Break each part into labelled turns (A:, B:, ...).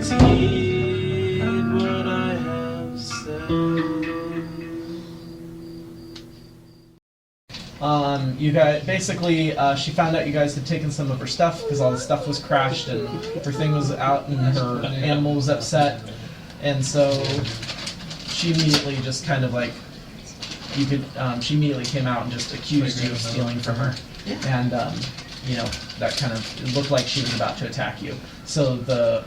A: heed what I have said.
B: You guys basically, she found out you guys had taken some of her stuff because all the stuff was crashed and her thing was out and her animal was upset, and so she immediately just kind of like she immediately came out and just accused you of stealing from her, and you know, that kind of it looked like she was about to attack you. So the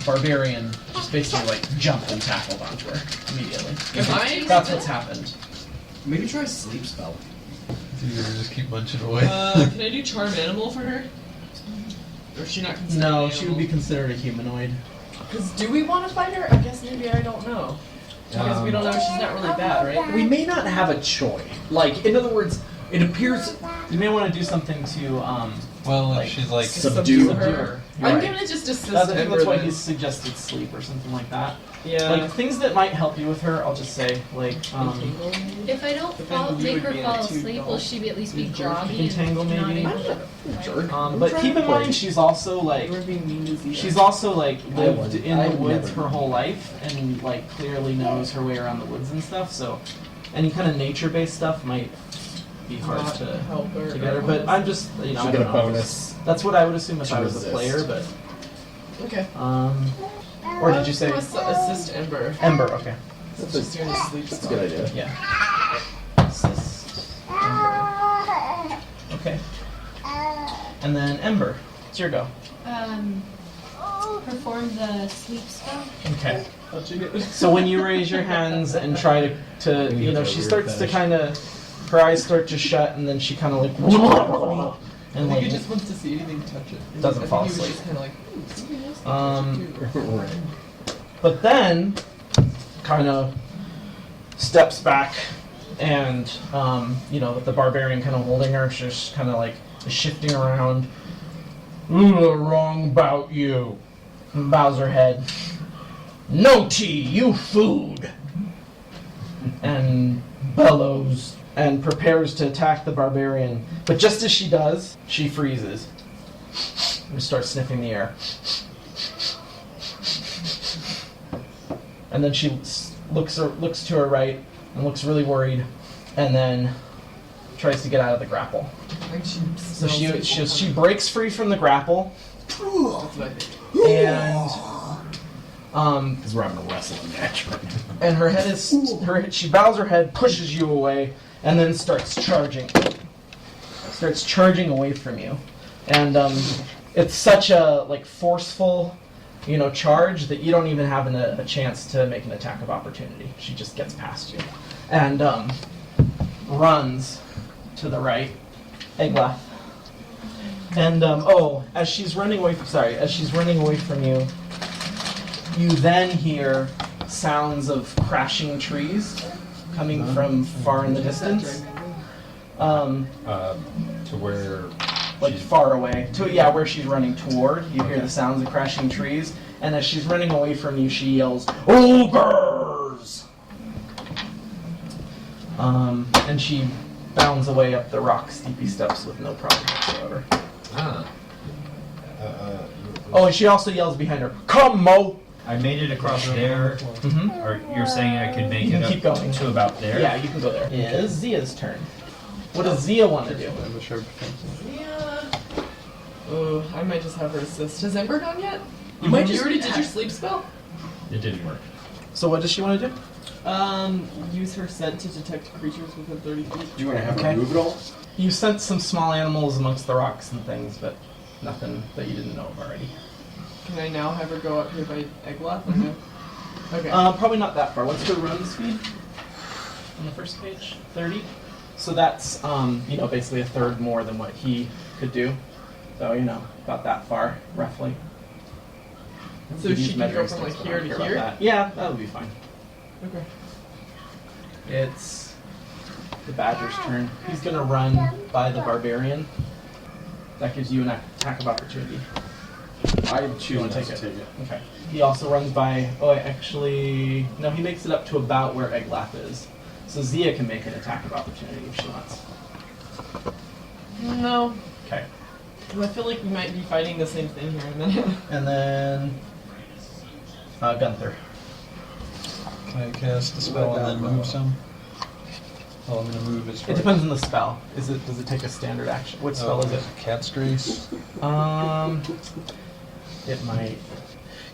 B: barbarian just basically like jumped and tackled onto her immediately. That's what's happened.
C: Maybe try a sleep spell.
A: You just keep munching away.
D: Can I do charm animal for her? Or is she not considered
B: No,
D: an
B: she would be considered a humanoid.
D: Because do we want to fight her? I guess maybe I don't know. Because we don't know she's not really bad, right?
C: We may not have a choice. Like, in other words, it appears
B: You may want to do something to
A: Well,
B: like,
A: if she's like
C: subdue
B: her.
C: her.
D: I'm
B: Right.
D: gonna just assist
B: I think
D: Ember
B: that's why
D: then.
B: he suggested sleep or something like that.
D: Yeah.
B: Like things that might help you with her, I'll just say like
E: If I don't make her fall asleep, will she at least be groggy?
B: Entangle
E: and not
B: maybe.
E: able to-
B: but keep in mind she's also like
D: We're being mean to Zia.
B: she's also like lived
C: wouldn't.
B: in
C: I
B: the
C: would
B: woods
C: never.
B: her whole life and like clearly knows her way around the woods and stuff. So any kind of nature-based stuff might be hard
D: Not
B: to
D: help her.
B: together. But I'm just I
C: She'll
B: don't
C: get a
B: know.
C: bonus.
B: That's what I would assume if
C: to
B: I was
C: resist.
B: a player. But
D: Okay.
B: or did you say
D: Assist Ember.
B: Ember? Okay.
D: Since she's doing a sleep
C: That's a
D: spell.
C: good idea.
B: Yeah. Assist Ember. Okay. And then Ember, it's your go.
E: Perform the sleep spell.
B: Okay. So when you raise your hands and try to you know, she starts to kind of, her eyes start to shut, and then she kind of like, and
D: I think
B: like,
D: he just wants to see anything touch it.
B: Doesn't fall
D: I think he was
B: asleep.
D: just kind of like,
B: but then kind of steps back, and you know, with the barbarian kind of holding her, she's just kind of like shifting around. Wrong about you. And bows her head. No tea, you food. And bellows and prepares to attack the barbarian. But just as she does, she freezes and starts sniffing the air. And then she looks to her right and looks really worried, and then tries to get out of the grapple.
D: like she
B: So
D: smells
B: she breaks free from the grapple,
D: That's what I think.
B: and
C: Because we're having a wrestling match right now.
B: and her head is she bows her head, pushes you away, and then starts charging away from you. And it's such a like forceful, you know, charge that you don't even have a chance to make an attack of opportunity. She just gets past you and runs to the right, Eglath. And as she's running away from you, you then hear sounds of crashing trees coming from far in the distance.
F: To where
B: Like far away. Where she's running toward. You hear the sounds of crashing trees, and as she's running away from you, she yells, "Ogres!" And she bounds away up the rock steepy steps with no problem whatsoever. Oh, and she also yells behind her, "Come, Mo!"
F: I made it across there.
B: Mm-hmm.
F: Or you're saying I could make
B: You
F: it
B: can
F: up
B: keep going.
F: to about there?
B: Yeah, you can go there. It is Zia's turn. What does Zia want to do?
D: Yeah. Oh, I might just have her assist. Has Ember gone yet?
C: You might
D: You
C: just
D: already did your sleep spell?
F: It didn't work.
B: So what does she want to do?
D: Use her scent to detect creatures within 30 feet.
C: Do you want to have
B: Okay.
C: her move it all?
B: You sent some small animals amongst the rocks and things, but nothing that you didn't know of already.
D: Can I now have her go up here by Eglath?
B: Mm-hmm.
D: Okay.
B: Probably not that far. What's her run speed? On the first page? 30? So that's, basically a third more than what he could do. So, about that far, roughly.
D: So
B: Use
D: she can go
B: measuring
D: from like
B: sticks, but I
D: here
B: don't
D: to
B: care about
D: here?
B: that. Yeah, that would be fine.
D: Okay.
B: It's the badger's turn. He's going to run by the barbarian. That gives you an attack of opportunity.
C: I
B: You
C: choose
B: want
C: not
B: to take
C: to
B: it?
C: take it.
B: Okay. He also runs by. Oh, actually, no. He makes it up to about where Eglath is. So Zia can make an attack of opportunity if she wants.
D: No.
B: Okay.
D: Because I feel like we might be fighting the same thing here in a minute.
B: And then Gunther.
A: Can I cast a spell and then move some? Well, I'm gonna move as far
B: It depends on the spell. Does it take a standard action? What spell is it?
A: Cat's Grace.
B: It might.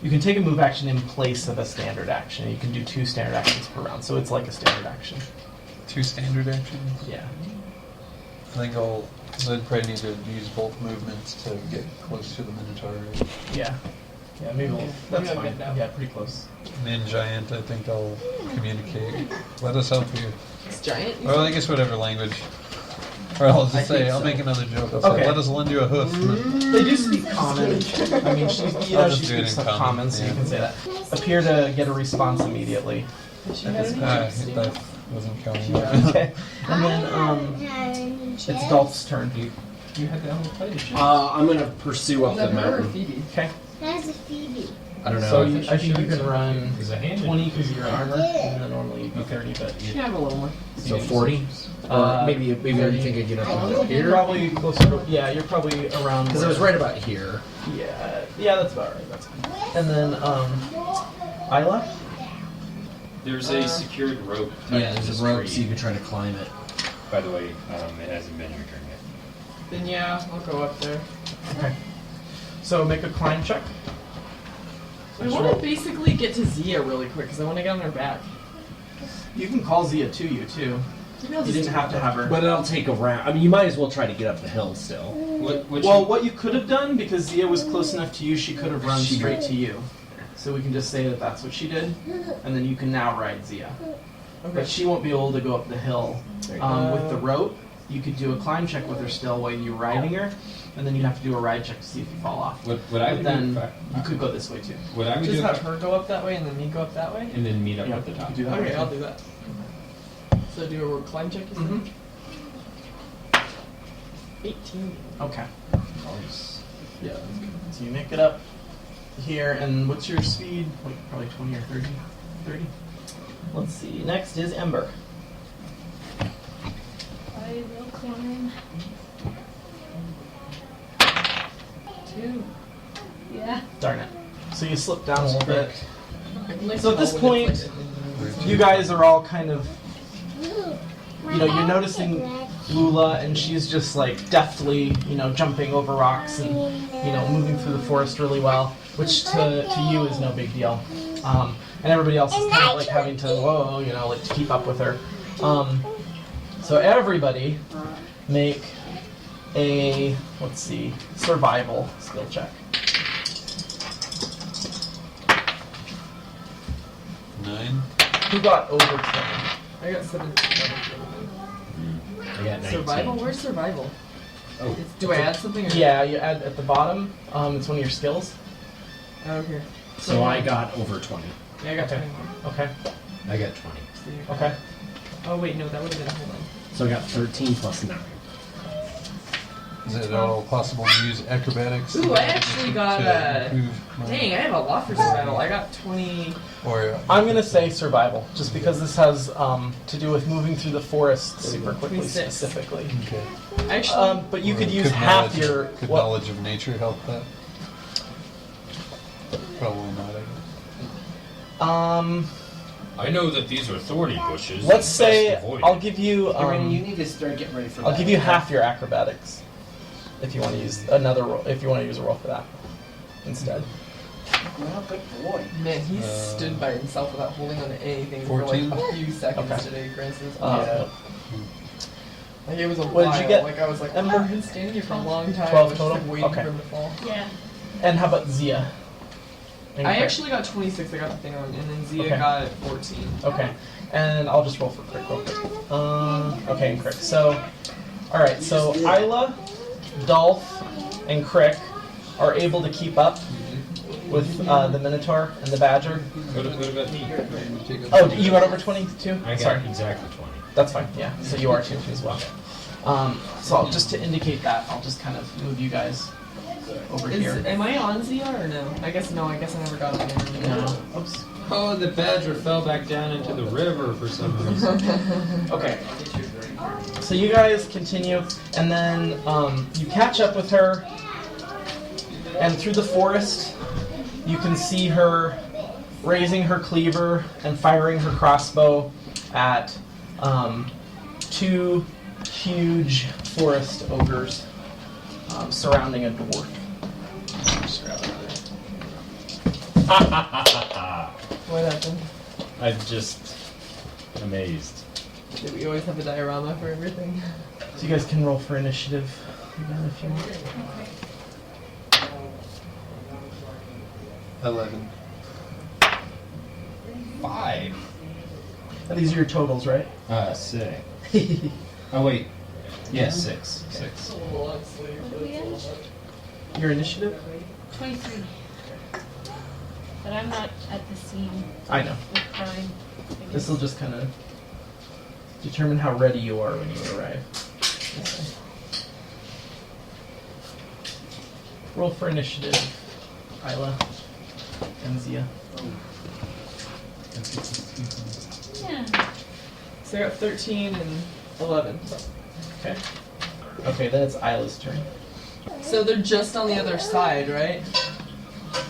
B: You can take a move action in place of a standard action. You can do 2 standard actions per round, so it's like a standard action.
A: 2 standard actions?
B: Yeah.
A: I think I'd probably need to use both movements to get close to the Minotaur, right?
B: Yeah. Yeah, maybe we'll, that's
D: Maybe I'll
B: fine.
D: get that.
B: Yeah, pretty close.
A: And in Giant, I think I'll communicate. Let us help you.
D: It's giant. you
A: Well, I
D: said?
A: guess whatever language. Or I'll just
B: I
A: say,
B: think
A: I'll
B: so.
A: make another joke. I'll
B: Okay.
A: say, let us lend you a hoof.
B: They do speak common. I mean, she
A: I'll just do it
B: speaks
A: in
B: some
A: common,
B: common, so you
A: yeah.
B: can say that. Appear to get a response immediately.
D: She had any
A: Ah,
D: chips,
A: that wasn't counting.
B: Okay. And then, it's Dolph's turn.
F: You had to play the shit.
C: I'm gonna pursue up
D: Was
C: the
D: that her or
C: mountain.
D: Phoebe?
B: Okay.
G: That's a Phoebe.
C: I don't know.
B: So I think you can run
F: There's a hand in
B: 20
F: it.
B: because you're armor, and then normally you'd be 30, but
D: She can have a little more.
C: So 40? Or maybe I think I get up
B: you're
C: here?
B: probably closer to, yeah, you're probably around.
C: Because I was right about here.
B: Yeah, that's about right. That's fine. And then, Isla?
H: There's a secured rope. tied
C: Yeah,
H: to
C: there's
H: this
C: a rope
H: tree.
C: so you can try to climb it.
H: By the way, it hasn't been your turn yet.
D: Then yeah, I'll go up there.
B: Okay. So make a climb check.
D: I want to basically get to Zia really quick because I want to get on her back.
B: You can call Zia to you, too.
D: Maybe I'll
B: You
D: just
B: didn't
D: do
B: have to
D: that.
B: have her.
C: But it'll take a round. I mean, you might as well try to get up the hill still.
B: Well, what you could have done, because Zia was close enough to you, she could have run
C: She
B: straight
C: did.
B: to you. So we can just say that that's what she did, and then you can now ride Zia.
D: Okay.
B: But she won't be able to go up the hill. With the rope, you could do a climb check with her still while you're riding her, and then you'd have to do a ride check to see if you fall off.
H: What I
B: But
H: would
B: then
H: do, if
B: you could go this way too.
H: what I would
D: Just
H: do,
D: have her go up that way and then me go up that way?
H: and then meet up
B: Yeah,
H: at the
B: you
H: top.
B: could do that.
D: Okay,
B: way,
D: I'll
B: too.
D: do that. So do a climb check, you said?
B: Mhm.
D: 18.
B: Okay.
H: Nice.
B: Yeah, that's good. So you make it up here, and what's your speed? Like probably 20 or 30? 30? Let's see. Next is Ember.
E: I will climb.
D: 2.
E: Yeah.
B: Darn it. So you slip down a little bit.
D: Like
B: So at this point, you guys are all kind of, you're noticing Moola, and she's just like deftly, jumping over rocks and, moving through the forest really well, which to you is no big deal. And everybody else is kind of like having to, like to keep up with her. So everybody make a, let's see, survival skill check.
A: 9.
B: Who got over 20?
D: I got 7.
C: I got 19.
D: Survival? Where's survival?
C: Oh,
D: Do I add something? Or
B: Yeah, you add at the bottom. It's one of your skills.
D: Okay.
C: so I got over 20.
D: Yeah, I got
B: Okay.
D: 21.
B: Okay.
C: I got 20.
B: Okay.
D: Oh wait, no, that would have been, hold on.
C: So I got 13 plus 9.
A: Is it at all possible to use acrobatics?
D: Ooh, I actually got,
A: to improve my-
D: Dang, I have a lot for survival. I got 20.
A: Or
B: I'm gonna say survival, just because this has to do with moving through the forest super quickly
D: 26.
B: specifically.
A: okay.
D: Actually,
B: But you
A: Or
B: could use half
A: knowledge-
B: your.
A: Could
B: what-
A: knowledge of nature help that? Probably not. I guess.
H: I know that these are thorny bushes.
B: Let's
H: and
B: say
H: best avoided.
B: I'll give you.
C: you need to start getting ready for
B: I'll give you half your acrobatics, if you want to use another roll. If you want to use a roll for that instead.
C: Well, good boy.
D: man, he stood by himself without holding on to anything for
A: 14?
D: like a few seconds
B: Okay.
D: today, for instance.
B: Yeah.
D: Like it was a
B: What
D: while.
B: did you get,
D: Like I was like,
B: Ember?
D: I've been standing here for a long time.
B: 12
D: I was just,
B: total?
D: like, waiting
B: Okay.
D: for him to fall.
E: Yeah.
B: And how about Zia? And
D: I
B: Crick?
D: actually got 26. I got the thing on, and then Zia
B: Okay.
D: got 14.
B: Okay, and I'll just roll for Crick real quick. Okay, and Crick. So, all right. So Isla, Dolph, and Crick are able to keep up with the Minotaur and the Badger.
H: What about me?
B: Oh, you got over 22?
F: I got
B: Sorry,
F: exactly 20.
B: that's fine. Yeah, so you are too as well. So just to indicate that, I'll just kind of move you guys over here.
D: Am I on Zia or no? I guess no. I guess I never got on there.
B: No. Oops.
H: Oh, the badger fell back down into the river for some reason.
B: Okay. So you guys continue, and then you catch up with her, and through the forest, you can see her raising her cleaver and firing her crossbow at 2 huge forest ogres surrounding a dwarf. Just grab another.
D: What happened?
H: I'm just amazed.
D: Did we always have a diorama for everything?
B: So you guys can roll for initiative again if you want.
A: 11.
H: 5.
B: These are your totals, right?
H: 6. Oh wait. Yes, 6. 6.
E: What do we end?
B: Your initiative?
E: 23. But I'm not at the scene
B: I know.
E: with crime.
B: This will just kind of determine how ready you are when you arrive. Roll for initiative, Isla and Zia.
E: Yeah.
D: So you're at 13 and 11.
B: Okay. Okay, then it's Isla's turn.
D: So they're just on the other side, right?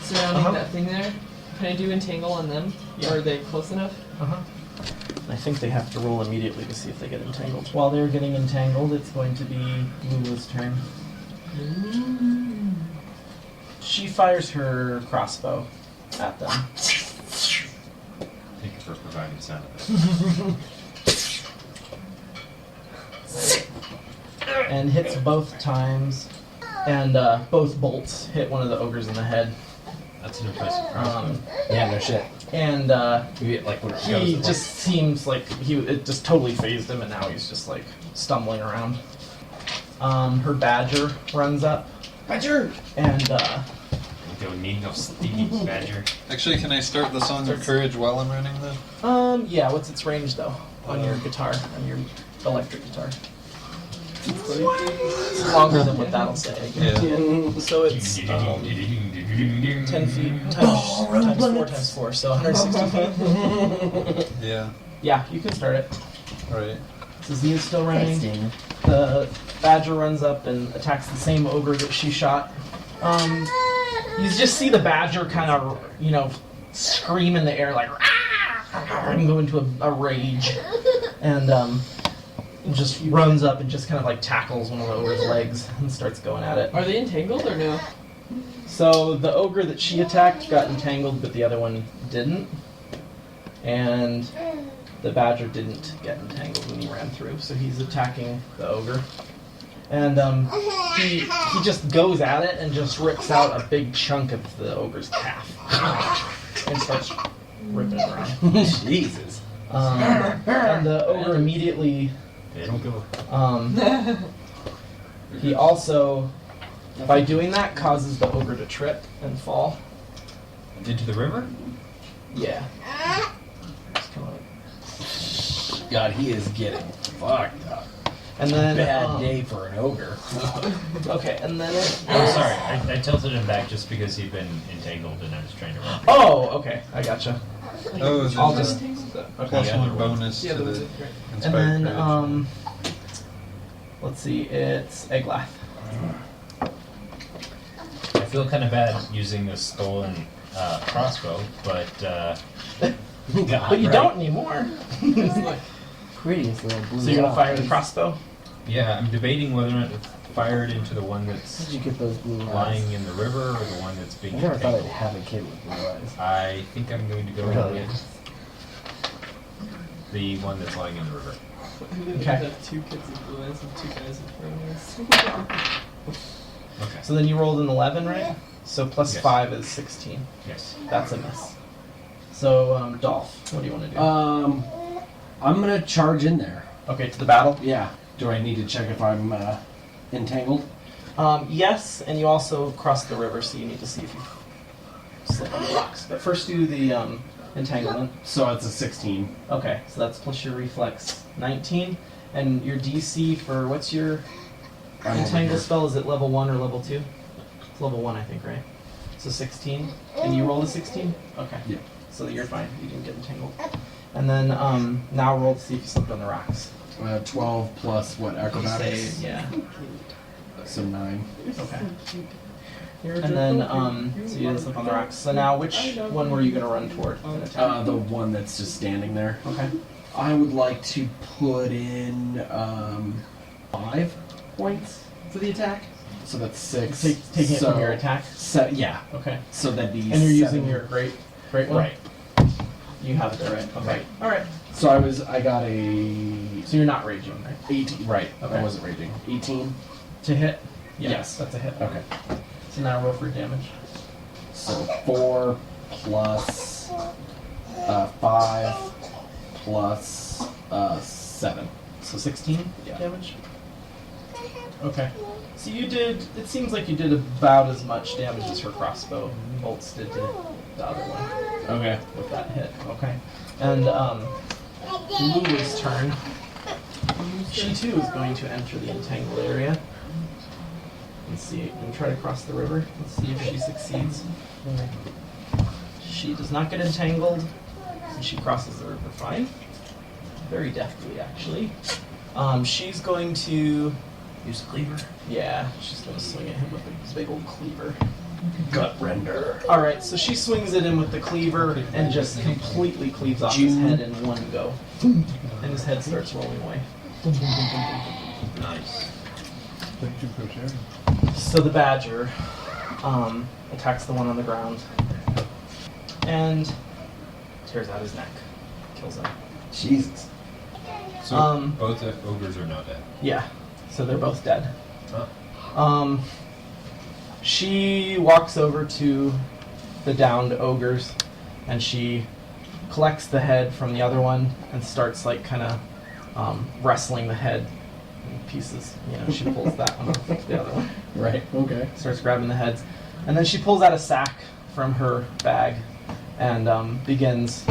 D: Surrounding
B: Uh-huh.
D: that thing there. Can I do entangle on them?
B: Yeah.
D: Or are they close enough?
B: I think they have to roll immediately to see if they get entangled. While they're getting entangled, it's going to be Moola's turn. She fires her crossbow at them.
H: Thank you for providing sound effects.
B: And hits both times. And both bolts hit one of the ogres in the head.
H: That's an impressive crossbow.
C: Yeah, no shit.
B: And
C: We, like, when it
B: he
C: goes,
B: just seems like it just totally phased him, and now he's just like stumbling around. Her badger runs up.
C: Badger!
B: And
H: We don't need no stinky badger.
A: Actually, can I start the Song of Courage while I'm running then?
B: yeah, what's its range though? On your guitar, on your electric guitar. It's longer than what that'll say, I guess.
A: Yeah.
B: So it's 10 feet times 4 times 4, so 160 feet.
A: Yeah.
B: Yeah, you can start it.
A: Right.
B: So Zia's still running. The badger runs up and attacks the same ogre that she shot. You just see the badger kind of, scream in the air like, and go into a rage. And just runs up and just kind of like tackles one of the ogre's legs and starts going at it.
D: Are they entangled or no?
B: So the ogre that she attacked got entangled, but the other one didn't. And the badger didn't get entangled when he ran through, so he's attacking the ogre. And he just goes at it and just rips out a big chunk of the ogre's calf and starts ripping it around.
C: Jesus.
B: And the ogre immediately.
H: They don't go.
B: He also, by doing that, causes the ogre to trip and fall.
H: Into the river?
B: Yeah. Just kinda like-
C: God, he is getting fucked up.
B: And then
C: Bad day for an ogre.
B: Okay, and then
H: Oh, sorry. I tilted him back just because he'd been entangled and I was trying to run.
B: Oh, okay, I gotcha.
A: Oh, then
B: I'll
A: the
B: just
A: plus
H: the
A: one
H: other
A: bonus
D: Yeah,
A: to
D: the
A: the
D: ones right.
B: and
A: inspired
B: then
A: courage.
B: let's see, it's Eglath.
H: I feel kind of bad using the stolen crossbow, but
B: But you don't anymore.
C: Prettiest little blue.
B: So you're gonna fire the
C: eyes.
B: crossbow?
H: yeah, I'm debating whether or not to fire it into the one that's
C: How did you get those blue eyes?
H: lying in the river or the one that's being
C: I never thought I'd
H: entangled.
C: have a kid with blue eyes.
H: I think I'm going to go
C: Really?
H: with the one that's lying in the river.
B: Okay.
D: Have 2 kids with blue eyes and 2 guys with brown eyes.
H: Okay.
B: So then you rolled an 11, right? So plus
H: Yes.
B: 5 is 16.
H: Yes.
B: That's a miss. So, Dolph, what do you want to do?
C: I'm gonna charge in there.
B: Okay, to the battle?
C: Yeah. Do I need to check if I'm entangled?
B: Yes, and you also crossed the river, so you need to see if you slip on the rocks. But first do the entanglement.
C: So it's a 16.
B: Okay, so that's plus your reflex 19. And your DC for what's your
C: I'm over
B: entangle
C: here.
B: spell? Is it level 1 or level 2? It's level 1, I think, right? So 16. And you rolled a 16? Okay.
C: Yeah.
B: So that you're fine. You didn't get entangled. And then now roll to see if you slipped on the rocks.
C: 12 plus what, acrobatics?
B: Save, yeah.
C: So 9.
B: Okay. And then, so you didn't slip on the rocks. So now, which one were you going to run toward and attack?
C: The one that's just standing there.
B: Okay.
C: I would like to put in 5 points for the attack. So that's 6.
B: Taking it from your attack?
C: Yeah.
B: Okay.
C: So that'd be
B: And you're
C: 7.
B: using your great one?
C: Right.
B: You have it there, right? Okay.
C: Right.
B: Alright.
C: So I got a
B: So you're not raging, right?
C: 18. Right.
B: Okay.
C: I wasn't raging. 18.
B: To hit? Yeah,
C: Yes.
B: that's a hit.
C: Okay.
B: So now roll for damage.
C: So 4 plus 5 plus 7.
B: So 16
C: Yeah.
B: damage? Okay. So you did, it seems like you did about as much damage as her crossbow bolts did to the other one
C: Okay.
B: with that hit. Okay. And Lulu's turn. She too is going to enter the entangled area. Let's see, and try to cross the river. Let's see if she succeeds. She does not get entangled, and she crosses the river fine. Very deftly, actually. She's going to use a cleaver. Yeah, she's going to swing at him with a big old cleaver.
C: Gut render.
B: Alright, so she swings at him with the cleaver and just completely cleaves off his head in one go. And his head starts rolling away.
H: Nice.
A: Thank you for sharing.
B: So the badger attacks the one on the ground and tears out his neck. Kills him.
C: Jesus.
H: So both the ogres are now dead.
B: Yeah, so they're both dead.
H: Oh.
B: She walks over to the downed ogres and she collects the head from the other one and starts like kind of wrestling the head in pieces. You know, she pulls that one off the other one.
C: Right. Okay.
B: Starts grabbing the heads. And then she pulls out a sack from her bag and begins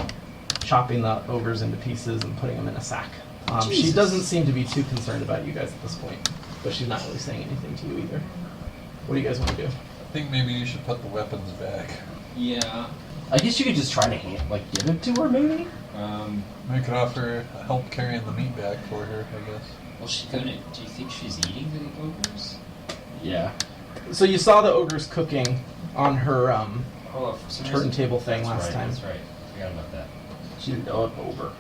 B: chopping the ogres into pieces and putting them in a sack. She doesn't seem to be too concerned about you guys at this point, but she's not really saying anything to you either. What do you guys want to do?
A: I think maybe you should put the weapons back.
H: Yeah.
C: I guess you could just try to give it to her, maybe.
A: I could offer help carrying the meat back for her, I guess.
H: Well, she couldn't. Do you think she's eating the ogres?
C: Yeah.
B: So you saw the ogres cooking on her
H: Oh, for some
B: turntable thing
H: That's
B: last
H: right,
B: time.
H: That's right. Forgot about that.
B: She didn't know it over.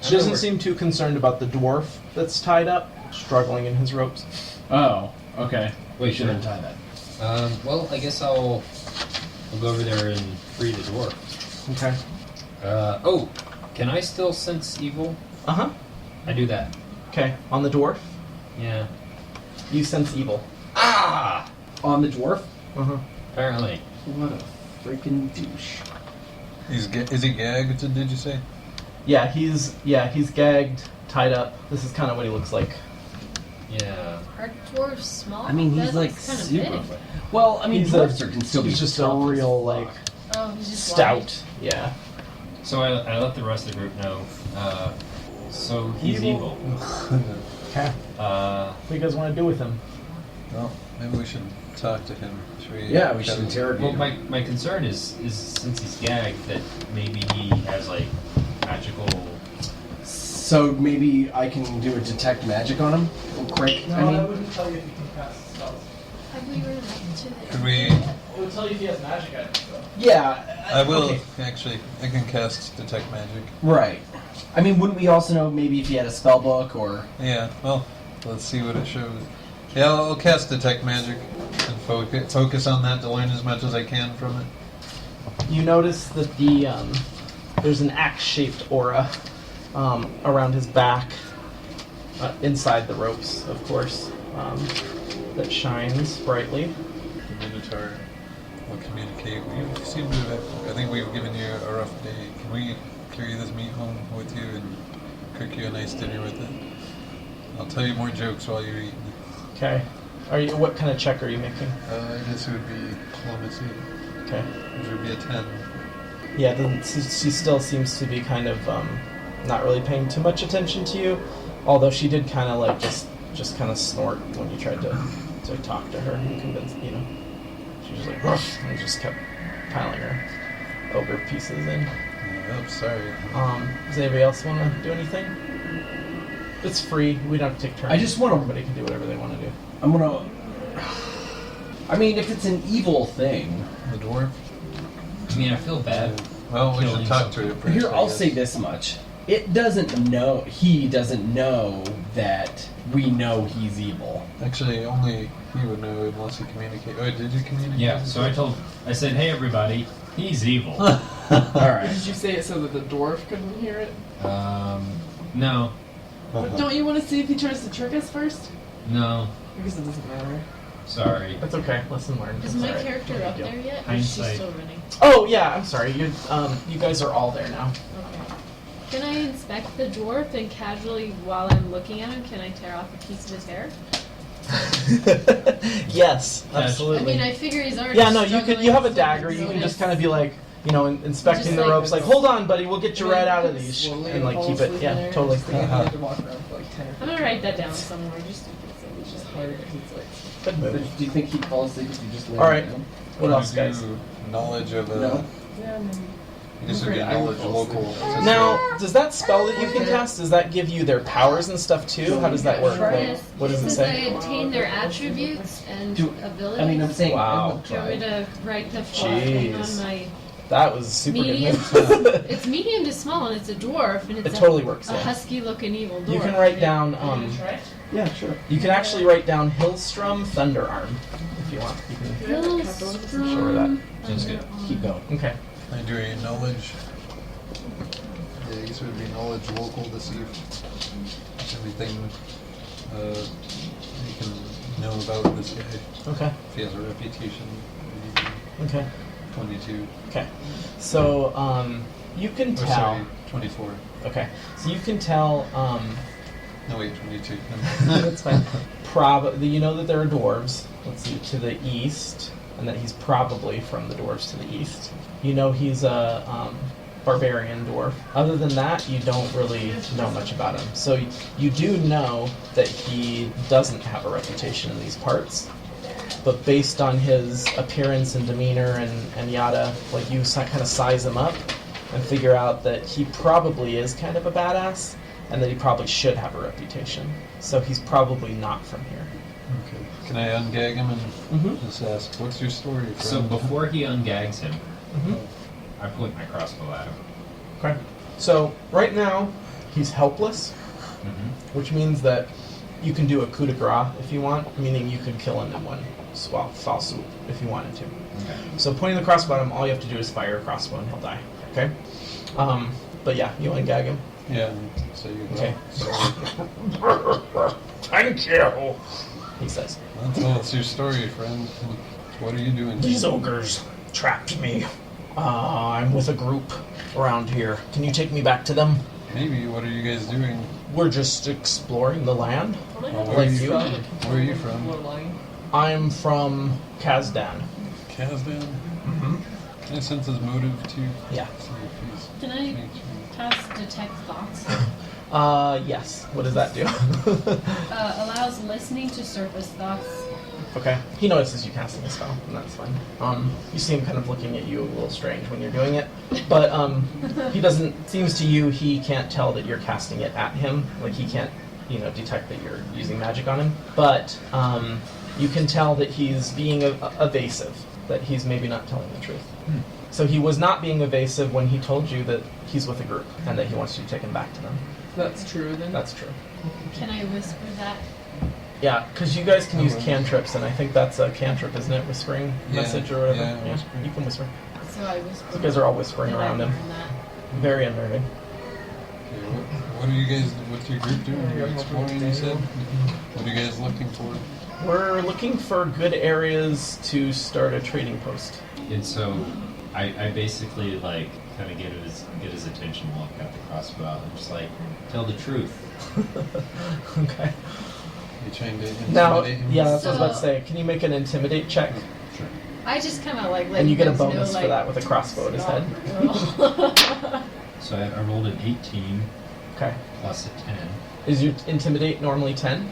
B: She doesn't seem too concerned about the dwarf that's tied up, struggling in his ropes.
C: Oh. Okay.
H: Wait,
C: We should
H: sure.
C: untie that.
H: Well, I guess I'll go over there and free the dwarf.
B: Okay.
H: Oh, can I still sense evil?
B: Uh-huh.
H: I do that.
B: Okay. On the dwarf,
H: Yeah.
B: you sense evil.
H: Ah!
C: On the dwarf?
B: Uh-huh.
H: Apparently.
C: What a freaking douche.
A: Is he gagged, did you say?
B: Yeah, he's gagged, tied up. This is kind of what he looks like.
H: Yeah.
E: Are dwarves small?
C: I mean, he's
E: That
C: like
E: looks kinda
C: super.
E: big.
C: Well, I mean,
B: He's
C: dwarves can still be
B: he's just a
C: tough as
B: real like
E: Oh, he's just
B: stout. Yeah.
H: So I let the rest of the group know. So he's evil.
B: Okay. What do you guys want to do with him?
A: Well, maybe we should talk to him.
C: Yeah, we should interrogate
H: Well,
C: him.
H: my concern is since he's gagged that maybe he has like magical.
C: So maybe I can do a detect magic on him, real quick. I mean,
B: wouldn't tell you if you can cast spells.
E: Have we run into the...
A: Could we...
B: It would tell you if he has magic items, though.
C: yeah.
A: I will,
C: okay.
A: actually. I can cast Detect Magic.
C: Right. I mean, wouldn't we also know maybe if he had a spell book or?
A: Yeah, well, let's see what it shows. Yeah, I'll cast Detect Magic and focus on that to learn as much as I can from it.
B: You notice that there's an axe-shaped aura around his back, inside the ropes, of course, that shines brightly.
A: The Minotaur will communicate. We seem to have, I think we've given you a rough day. Can we carry this meat home with you and cook you a nice dinner with it? I'll tell you more jokes while you're eating.
B: Okay. What kind of check are you making?
A: I guess it would be diplomacy,
B: Okay.
A: which would be a 10.
B: Yeah, she still seems to be kind of not really paying too much attention to you, although she did kind of like just kind of snort when you tried to talk to her and convince, you know. She was like, "Ruff," and just kept piling her ogre pieces in.
A: Oh, sorry.
B: Does anybody else want to do anything? It's free. We don't have to take turns.
C: I just wanna-
B: Everybody can do whatever they want to do.
C: I'm gonna. I mean, if it's an evil thing.
A: The dwarf?
H: I mean, I feel bad.
A: Well, we should
H: Killing
A: talk to it first.
C: Here,
A: I
C: I'll
A: guess.
C: say this much. He doesn't know that we know he's evil.
A: Actually, only he would know unless he communicated. Oh, did you communicate?
H: Yeah, so I said, hey everybody, he's evil.
C: Alright.
D: Did you say it so that the dwarf couldn't hear it?
H: No,
D: But don't you want to see if he tries to trick us first?
H: no,
D: I guess it doesn't matter.
H: sorry.
B: That's okay. Lesson learned.
E: Is
B: It's
E: my
B: alright.
E: character
B: No
E: up
B: big deal.
E: there yet? Or is she
H: Hindsight.
E: still running?
B: Oh yeah, I'm sorry. You guys are all there now.
E: Okay. Can I inspect the dwarf and casually, while I'm looking at him, can I tear off a piece of his hair?
B: Yes,
H: I
B: absolutely.
E: I mean, I figure he's already.
B: Yeah, no, you could. You have a
E: struggling,
B: dagger.
E: so
B: You can
E: it's-
B: just kind of be like, you know, inspecting
E: Just
B: the
E: like-
B: ropes. Like, hold on, buddy, we'll get you right out of these,
D: Slowly
B: and like
D: fall
B: keep
D: asleep
B: it.
D: in
B: Yeah,
D: there,
B: totally.
D: just thinking he had to walk around for like 10 or
E: I'm gonna write that down somewhere, just in case.
D: It's just hard because it's like.
B: Good
C: But
B: move.
C: do you think he'd fall asleep if you just lay
B: Alright.
C: him
B: What else,
A: Would you
B: guys?
A: do Knowledge of a.
C: No.
D: Yeah, maybe.
A: I guess it would be
D: I would
A: knowledge
D: fall asleep.
A: local.
B: Now, does that spell that you can cast, does that give you their powers and stuff too? How does that work? Like,
E: Yes,
B: what does it
E: says
B: say?
E: I obtain their attributes and
C: Do-
E: abilities.
C: I mean, I'm saying.
B: Wow.
E: Do you want me to write the full thing
B: Jeez.
E: on my
B: That was a super
E: medium?
B: good move.
E: It's medium to small, and it's a dwarf, and it's
B: It totally works,
E: a
B: yeah.
E: husky-looking evil dwarf.
B: You can write down,
C: Yeah, sure.
B: you can actually write down Hillstrom Thunderarm if you want. You can, Sure, that.
H: Sounds good.
C: Keep going.
B: okay.
A: Can I do a knowledge? Yeah, I guess it would be knowledge local to see if there's anything you can know about this guy.
B: Okay.
A: If he has a reputation.
B: Okay.
A: 22.
B: Okay. So, you can
A: Or
B: tell.
A: sorry, 24.
B: Okay. So you can tell,
A: No, wait, 22.
B: that's fine. You know that there are dwarves, let's see, to the east, and that he's probably from the dwarves to the east. You know he's a barbarian dwarf. Other than that, you don't really know much about him. So you do know that he doesn't have a reputation in these parts. But based on his appearance and demeanor and yada, like you kind of size him up and figure out that he probably is kind of a badass and that he probably should have a reputation. So he's probably not from here.
A: Okay. Can I ungag him and
B: Mm-hmm.
A: just ask, what's your story, friend?
H: So before he ungags him,
B: Mm-hmm.
H: I point my crossbow at him.
B: Okay. So right now he's helpless,
H: Mm-hmm.
B: which means that you can do a coup de grace if you want, meaning you could kill him in one fall swoop if you wanted to.
H: Okay.
B: So pointing the crossbow at him, all you have to do is fire a crossbow and he'll die. Okay. But yeah, you ungag him.
A: Yeah, so you go.
B: Okay.
G: Thank you.
B: He says.
A: Well, it's your story, friend. What are you doing?
G: These ogres trapped me.
B: I'm with a group around here. Can you take me back to them?
A: Maybe, what are you guys doing?
B: We're just exploring the land.
A: Well,
B: Like
A: where, are
B: you?
A: where are you from?
D: Low lying.
B: I'm from Kazdan.
A: Kazdan?
B: Mm-hmm.
A: Can I sense his motive too?
B: Yeah.
A: See if he's
E: Can I cast detect thoughts?
B: Yes. What does that do?
E: Allows listening to surface thoughts.
B: Okay. He notices you casting a spell, and that's fine. You see him kind of looking at you a little strange when you're doing it, but he doesn't. Seems to you he can't tell that you're casting it at him. Like he can't, detect that you're using magic on him. But you can tell that he's being evasive. That he's maybe not telling the truth. So he was not being evasive when he told you that he's with a group and that he wants you to take him back to them.
D: That's true then.
B: That's true.
E: Can I whisper that?
B: Yeah, because you guys can use cantrips, and I think that's a cantrip, isn't it? Whispering
A: Yeah,
B: message or whatever.
A: yeah, whispering.
B: You can whisper.
E: So I whisper.
B: You guys are all whispering
E: Did I
B: around him.
E: learn that?
B: Very unnerving.
A: Okay, what are you guys, what's your group doing? You're exploring, you said? What are you guys looking for?
B: We're looking for good areas to start a trading post.
H: And so I basically like kind of get his attention while I've got the crossbow out. I'm just like, tell the truth.
B: Okay.
A: You trying to
B: Now,
A: intimidate him?
B: yeah, that's what I was about to
E: So-
B: say. Can you make an intimidate check?
A: Sure.
E: I just kind of like let
B: And you get a
E: guys know,
B: bonus for
E: like,
B: that with a crossbow at his head.
H: So I rolled an 18
B: Okay.
H: plus a 10.
B: Is your intimidate normally 10?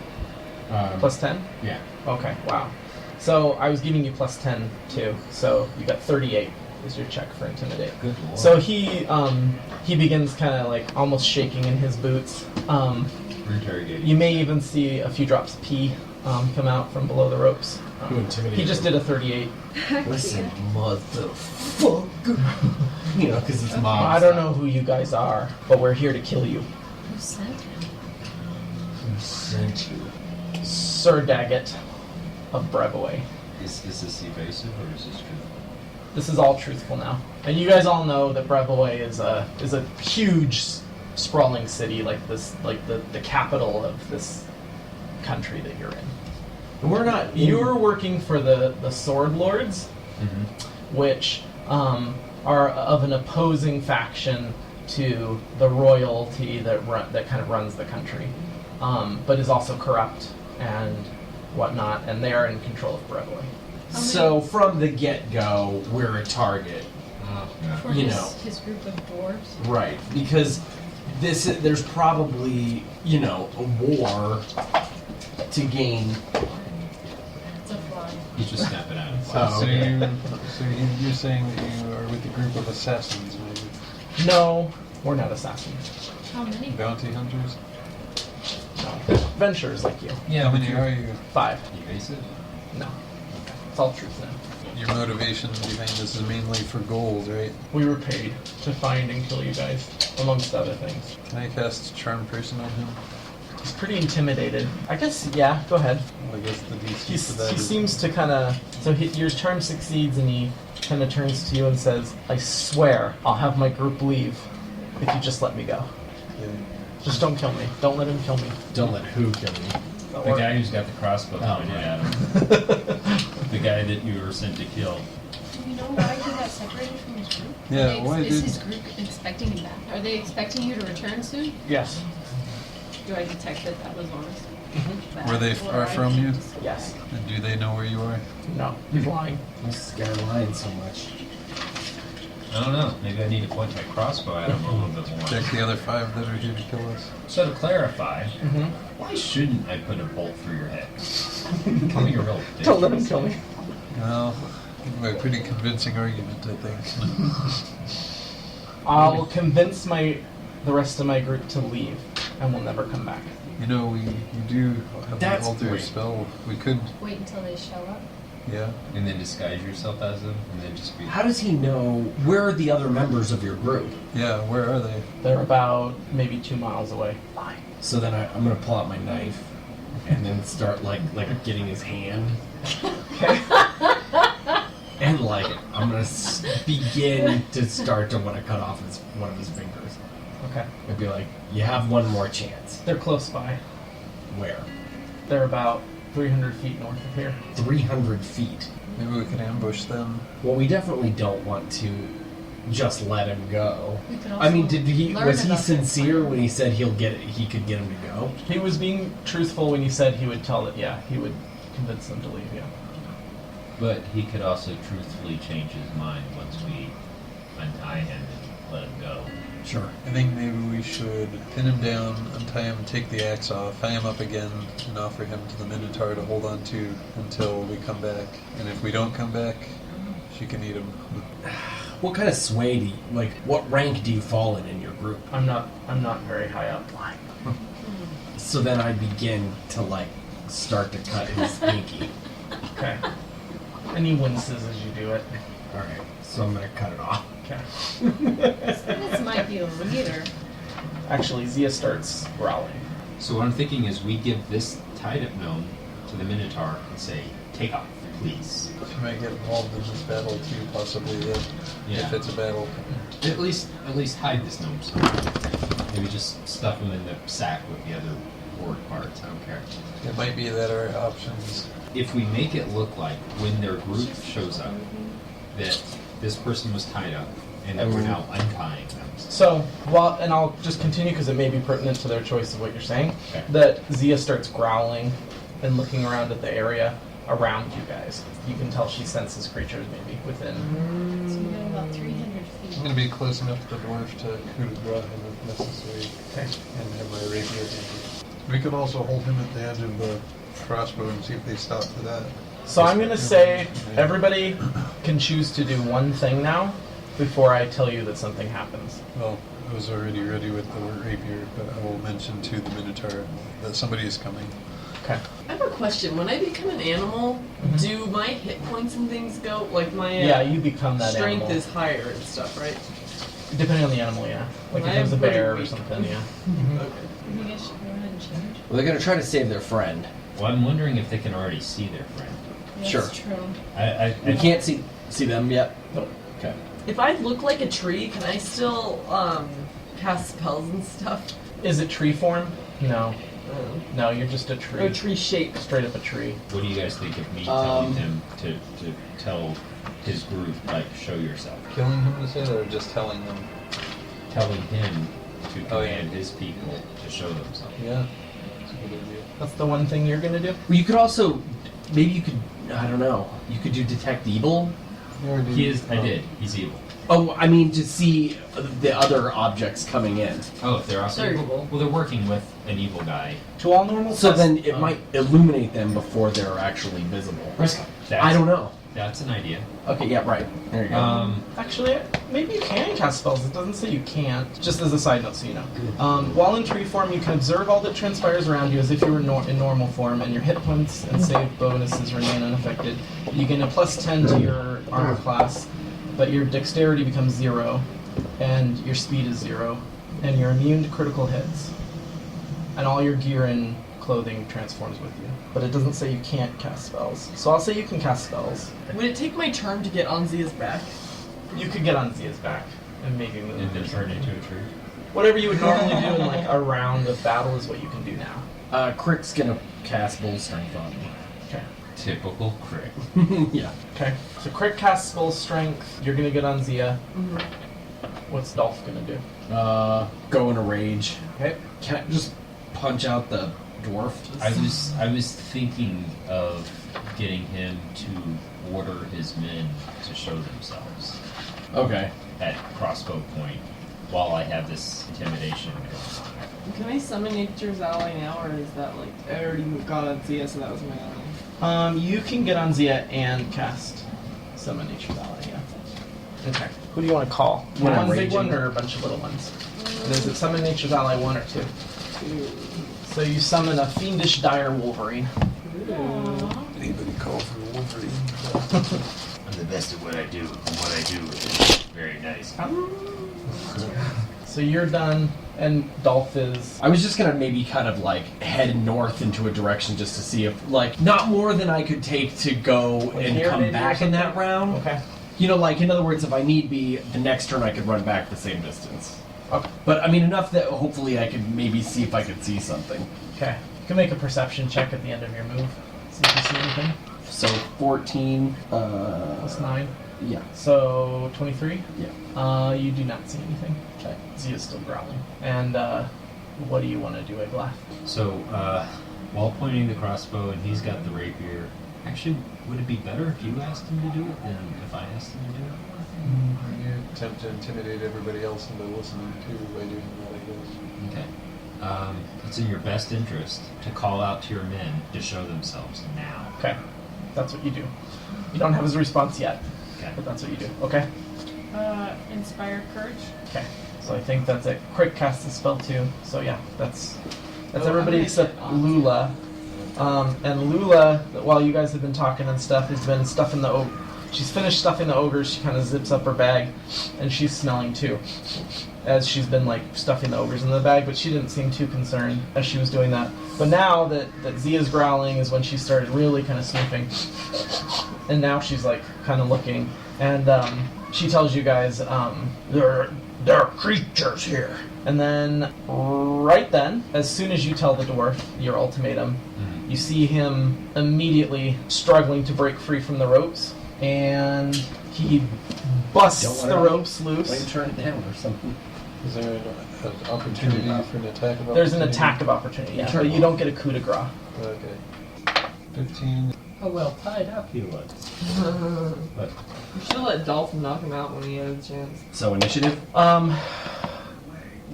B: Plus 10?
H: Yeah.
B: Okay, wow. So I was giving you plus 10 too. So you got 38 is your check for intimidate.
H: Good lord.
B: So he begins kind of like almost shaking in his boots.
H: Interrogate.
B: You may even see a few drops of pee come out from below the ropes.
C: Who intimidated
B: He just
C: him?
B: did a 38.
C: Listen, motherfucker. You know, because he's mob.
B: I don't know who you guys are, but we're here to kill you.
E: Who sent him?
C: Who sent you?
B: Sir Daggett of Brevaway.
H: Is this evasive or is this true?
B: This is all truthful now. And you guys all know that Brevaway is a huge, sprawling city, like this, like the capital of this country that you're in.
C: And we're not.
B: You're working for the Sword Lords, which are of an opposing faction to the royalty that kind of runs the country, but is also corrupt and whatnot, and they are in control of Brevaway.
C: So from the get-go, we're a target.
E: For
C: You
E: his,
C: know.
E: his group of dwarves?
C: Right, because there's probably, a war to gain.
D: It's a fly.
H: He's just snapping at it.
C: Oh, okay.
A: So you're saying that you are with a group of assassins, maybe?
B: No, we're not assassins.
E: How many?
A: Bounty hunters?
B: No. Adventurers like you.
A: Yeah, how many are you?
B: 5.
H: Evasive?
B: No. It's all truth now.
A: Your motivation behind this is mainly for gold, right?
B: We were paid to find and kill you guys, amongst other things.
A: Can I cast Charm Person on him?
B: He's pretty intimidated. I guess, yeah, go ahead.
A: Well, I guess the DC for that
B: He
A: is-
B: seems to kind of... So your charm succeeds and he kind of turns to you and says, I swear I'll have my group leave if you just let me go.
A: Yeah.
B: Just don't kill me. Don't let him kill me.
C: Don't let who kill me.
H: The guy who's got the crossbow pointed at him. The guy that you were sent to kill.
E: Do you know why he got separated from his group?
A: Yeah,
E: Are they
A: why
E: is
A: did-
E: his group expecting him back? Are they expecting you to return soon?
B: Yes.
E: Do I detect that was honest? That-
A: Were they
E: or
A: far
E: I
A: from
E: can't
A: you?
E: just-
B: Yes.
A: And do they know where you are?
B: No. He's lying.
C: This guy lying so much.
H: I don't know. Maybe I need to point my crossbow at him a little bit more.
A: Check the other 5 that are here to kill us.
H: So to clarify,
B: Mm-hmm.
H: why shouldn't I put a bolt through your head? Call me a real dick.
B: Don't let him kill me.
A: Well, a pretty convincing argument, I think.
B: I'll convince the rest of my group to leave, and we'll never come back.
A: You know, we do have
C: That's
A: an alter
C: great.
A: spell. We could,
E: Wait until they show up.
A: yeah.
H: And then disguise yourself as them, and then just be.
C: How does he know where are the other members of your group?
A: Yeah, where are they?
B: They're about maybe 2 miles away.
C: So then I'm gonna pull out my knife and then start like getting his hand.
B: Okay.
C: And I'm gonna begin to start to want to cut off one of his fingers.
B: Okay.
C: I'd be like, you have one more chance.
B: They're close by.
C: Where?
B: They're about 300 feet north of here.
C: 300 feet.
A: Maybe we can ambush them.
C: Well, we definitely don't want to just let him go.
E: We could
C: I mean,
E: also
C: did he
E: learn
C: was he
E: about their
C: sincere
E: plan.
C: when he said he could get him to go?
B: He was being truthful when he said he would tell it. Yeah, he would convince them to leave. Yeah.
H: But he could also truthfully change his mind once we untie him and let him go.
C: Sure.
A: I think maybe we should pin him down, untie him, take the axe off, tie him up again, and offer him to the Minotaur to hold on to until we come back. And if we don't come back, she can eat him.
C: What kind of sway do you, what rank do you fall in your group?
B: I'm not very high up.
C: So then I begin to start to cut his pinky.
B: Okay. And he winces as you do it.
C: All right. So I'm gonna cut it off.
B: Okay.
E: This might be a leader.
B: Actually, Zia starts growling.
H: So what I'm thinking is we give this tied up gnome to the Minotaur and say, take off, please.
A: She might get involved in this battle too, possibly, if it's a battle.
H: At least hide this gnome somewhere. Maybe just stuff him in the sack with the other board parts. I don't care.
A: It might be that our options.
H: If we make it look like when their group shows up that this person was tied up and that we're now untying them.
B: So, and I'll just continue because it may be pertinent to their choice of what you're saying,
H: Okay.
B: that Zia starts growling and looking around at the area around you guys. You can tell she senses creatures maybe within.
E: So we got about 300
A: I'm
E: feet.
A: going to be close enough to the dwarf to coup de grace him if necessary,
B: Okay.
A: and have my rapier handy. We could also hold him at the edge of the crossbow and see if they stop for that.
B: So I'm going to say everybody can choose to do one thing now before I tell you that something happens.
A: Well, I was already ready with the rapier, but I will mention to the Minotaur that somebody is coming.
B: Okay.
D: I have a question. When I become an animal, do my hit points and things go? Like my
B: Yeah, you become that
D: strength
B: animal.
D: is higher and stuff, right?
B: Depending on the animal, yeah. Like if
D: I
B: it was a
D: am pretty
B: bear or
D: weak.
B: something, yeah.
D: Okay.
E: I think I should go ahead and change.
C: Well, they're gonna try to save their friend.
H: Well, I'm wondering if they can already see their friend.
E: That's
C: Sure.
E: true.
C: You can't see them yet.
B: Nope.
C: Okay.
D: If I look like a tree, can I still cast spells and stuff?
B: Is it tree form? No.
D: Oh.
B: No, you're just a tree.
D: Or tree shape?
B: Straight up a tree.
H: What do you guys think of me telling him to tell his group, like, show yourself?
A: Killing him, you said, or just telling them?
H: Telling him to
A: Oh, yeah.
H: command his people to show themselves.
A: Yeah. That's a good idea.
B: That's the one thing you're gonna do?
C: Well, you could also, maybe you could, I don't know, you could do detect evil.
H: He is. I did. He's evil.
C: Oh, I mean to see the other objects coming in.
H: Oh, if they're also
D: Sorry.
H: evil. Well, they're working with an evil guy.
B: To all normal
C: So
B: tests-
C: then it might illuminate them before they're actually visible.
H: That's,
C: I don't know.
H: That's an idea.
C: Okay, yeah, right. There you go.
B: Actually, maybe you can cast spells. It doesn't say you can't. Just as a side note, so you know. While in tree form, you can observe all that transpires around you as if you were in normal form, and your hit points and save bonuses remain unaffected. You gain a +10 to your armor class, but your dexterity becomes 0, and your speed is 0, and you're immune to critical hits. And all your gear and clothing transforms with you. But it doesn't say you can't cast spells. So I'll say you can cast spells.
D: Would it take my turn to get on Zia's back?
B: You could get on Zia's back and maybe move.
H: And then turn into a tree.
B: Whatever you would normally do in like a round of battle is what you can do now.
C: Crick's gonna cast Bull Strength on me.
B: Okay.
H: Typical crick.
C: Yeah.
B: Okay. So Crick casts full strength. You're gonna get on Zia.
D: Mm-hmm.
B: What's Dolph gonna do?
C: Go in a rage.
B: Okay.
C: Can I just punch out the dwarf?
H: I was thinking of getting him to order his men to show themselves
C: Okay.
H: at crossbow point while I have this intimidation going on.
D: Can I summon Nature's Ally now, or is that like I already got on Zia, so that was my ally?
B: You can get on Zia and cast Summon Nature's Ally, yeah. Okay. Who do you want to call?
C: When I'm
B: One big
C: raging.
B: one or a bunch of little ones? And is it Summon Nature's Ally 1 or 2?
D: 2.
B: So you summon a fiendish dire wolverine.
E: Aww.
A: Anybody call for the Wolverine?
H: I'm the best at what I do, and what I do is very nice.
B: So you're done, and Dolph is.
C: I was just gonna maybe kind of like head north into a direction just to see if, like, not more than I could take to go
B: Like
C: and
B: here,
C: come
B: maybe, or
C: back in that
B: something?
C: round.
B: Okay.
C: You know, like, in other words, if I need be, the next turn I could run back the same distance.
B: Okay.
C: But, I mean, enough that hopefully I could maybe see if I could see something.
B: Okay. You can make a perception check at the end of your move. See if you see anything.
C: So, 14,
B: Plus 9.
C: yeah.
B: So 23.
C: Yeah.
B: You do not see anything. Okay. Zia's still growling. And what do you want to do, Eglaf?
H: So, while pointing the crossbow and he's got the rapier, actually, would it be better if you asked him to do it than if I asked him to do it?
A: You attempt to intimidate everybody else into listening too by doing that, I guess.
H: Okay. It's in your best interest to call out to your men to show themselves now.
B: Okay. That's what you do. You don't have his response yet,
H: Okay.
B: but that's what you do. Okay.
E: Inspire courage.
B: Okay. So I think that's it. Crick casts the spell too. So yeah, that's
D: Oh,
B: everybody
D: I'm
B: except
D: gonna get
B: Lula. And Lula, while you guys have been talking and stuff, has been stuffing the she's finished stuffing the ogres. She kind of zips up her bag, and she's smelling too, as she's been like stuffing the ogres in the bag. But she didn't seem too concerned as she was doing that. But now that Zia's growling is when she started really kind of sniffing, and now she's like kind of looking, and she tells you guys there are creatures here. And then, right then, as soon as you tell the dwarf your ultimatum, you see him immediately struggling to break free from the ropes, and he busts the ropes
C: Why don't you
B: loose.
C: turn it down or something?
A: Is there an opportunity for an attack of opportunity?
B: There's an attack of opportunity, yeah, but you don't get a coup de grace.
A: Okay. 15.
H: How well tied up he was. But
D: You should have let Dolphin knock him out when he had a chance.
C: So, initiative?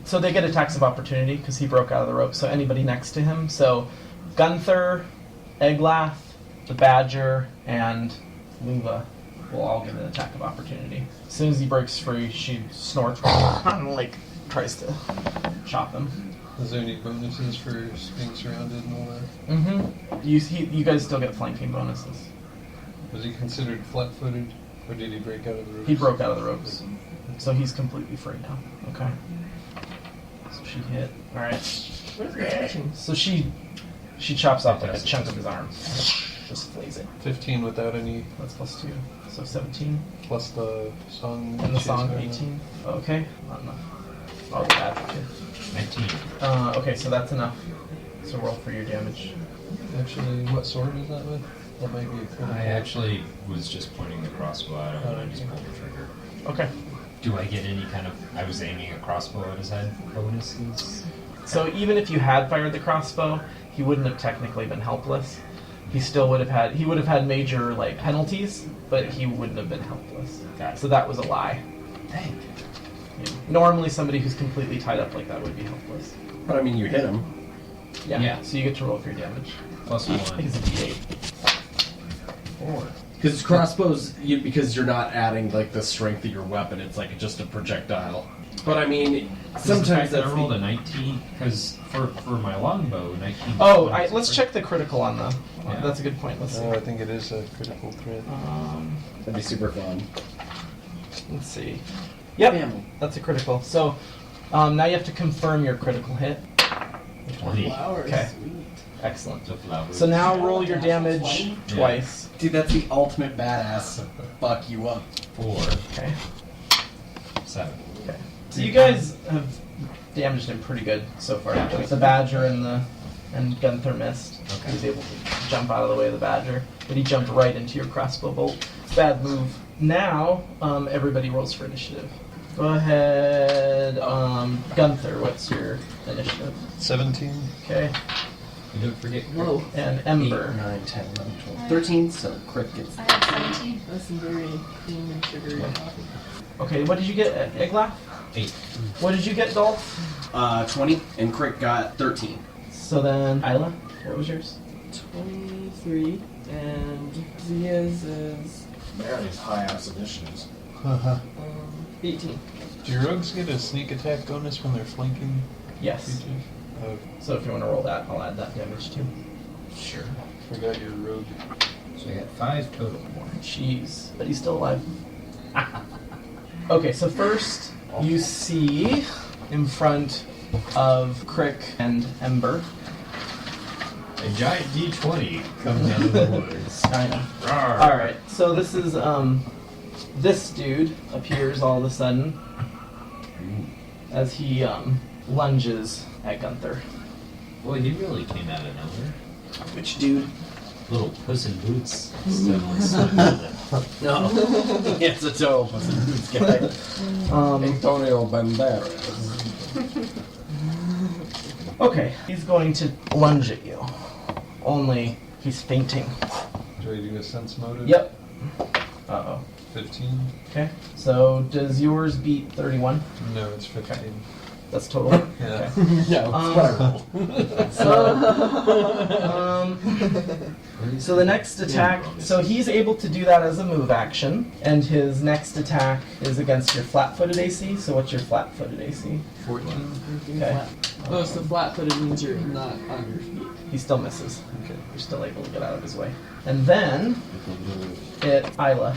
B: So they get attacks of opportunity because he broke out of the rope. So anybody next to him. So Gunther, Eglaf, the Badger, and Luva will all get an attack of opportunity. As soon as he breaks free, she snorts like tries to chop him.
A: Is there any bonuses for being surrounded and all that?
B: Mm-hmm. You guys still get flanking bonuses.
A: Was he considered flat-footed, or did he break out of the ropes?
B: He broke out of the ropes, so he's completely free now. Okay. So she hit. All right.
D: Where's the action?
B: So she chops off like a chunk of his arm. Just flays it.
A: 15 without any,
B: That's plus 2. So 17.
A: plus the song.
B: And the
A: she's
B: song
A: wearing.
B: 18. Okay. Not enough. Oh, the badger too.
H: 19.
B: Okay, so that's enough. So roll for your damage.
A: Actually, what sword is that with? That might be a critical.
H: I actually was just pointing the crossbow at him and I just pulled the trigger.
B: Okay.
H: Do I get any kind of... I was aiming a crossbow at his head bonuses?
B: So even if you had fired the crossbow, he wouldn't have technically been helpless. He still would have had... He would have had major, like, penalties, but he wouldn't have been helpless.
H: Got it.
B: So that was a lie.
H: Dang.
B: Yeah. Normally somebody who's completely tied up like that would be helpless.
C: But I mean, you hit him.
H: Yeah.
B: So you get to roll for your damage.
H: Plus
B: I
H: 1.
B: think it's a D8. 4.
C: Because crossbows, because you're not adding like the strength of your weapon, it's like just a projectile. But I mean, sometimes
H: I
C: that's
H: rolled a 19, because for my longbow, 19...
B: Oh, let's check the critical on the...
H: Yeah.
B: That's a good point. Let's see.
A: Oh, I think it is a critical threat.
C: that'd be super fun.
B: Let's see. Yep,
C: Bam.
B: that's a critical. So now you have to confirm your critical hit.
H: 20.
D: Flowers.
B: Okay.
D: Sweet.
B: Excellent.
H: The flowers.
B: So now roll your damage twice.
C: Dude, that's the ultimate badass. Fuck you up.
H: 4.
B: Okay.
H: 7.
B: Okay. So you guys have damaged him pretty good so far. The badger and Gunther missed.
H: Okay.
B: He was able to jump out of the way of the badger, but he jumped right into your crossbow bolt. Bad move. Now everybody rolls for initiative. Go ahead, Gunther. What's your initiative?
A: 17.
B: Okay.
H: And don't forget...
D: Whoa.
B: And
C: 8,
B: Ember.
C: 9, 10, 11, 12, 13, so Crick gets...
I: I have 17.
D: That's some very cream and sugary coffee.
B: Okay, what did you get, Eglaf?
H: 8.
B: What did you get, Dolph?
C: 20, and Crick got 13.
B: So then, Isla, what was yours?
D: 23, and Zia's is
F: Barely high-ass initiatives.
D: 18.
A: Do rogues get a sneak attack bonus when they're flanking
B: Yes.
A: creatures?
B: So if you want to roll that, I'll add that damage too.
H: Sure.
A: Forgot your rogue.
H: So I got 5 total.
B: Jeez, but he's still alive. Okay, so first you see in front of Crick and Ember.
H: A giant D20 comes out of the woods.
B: I know.
H: Rawr.
B: All right, so this is this dude appears all of a sudden as he lunges at Gunther.
H: Boy, he really came out of nowhere.
C: Which dude?
H: Little Puss in Boots stuff.
C: No. It's a total Puss in Boots guy. Antonio Banderas.
B: Okay, he's going to lunge at you. Only he's fainting.
A: Do I do a sense motive?
B: Yep. Uh-oh.
A: 15?
B: Okay, so does yours beat 31?
A: No, it's 15.
B: That's total?
A: Yeah.
B: Okay.
C: No, it's whatever.
B: So the next attack, so he's able to do that as a move action, and his next attack is against your flat-footed AC, so what's your flat-footed AC?
A: 14?
B: Okay.
D: Oh, so flat-footed means you're not on your feet.
B: He still misses.
A: Okay.
B: You're still able to get out of his way. And then, Isla.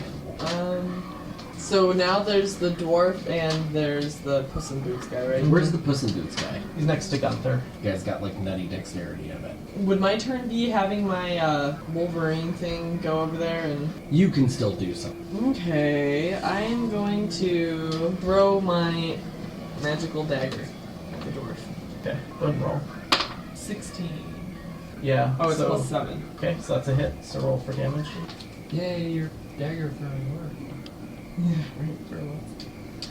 D: So now there's the dwarf and there's the Puss in Boots guy, right?
C: Where's the Puss in Boots guy?
B: He's next to Gunther.
C: You guys got like nutty dexterity, I bet.
D: Would my turn be having my Wolverine thing go over there and...
C: You can still do something.
D: Okay, I am going to throw my magical dagger at the dwarf.
B: Okay, go ahead and roll.
D: 16.
B: Yeah.
D: Oh, it's
B: so,
D: plus 7.
B: Okay, so that's a hit, so roll for damage.
H: Yay, your dagger throwing work.
D: Yeah, right, throw it.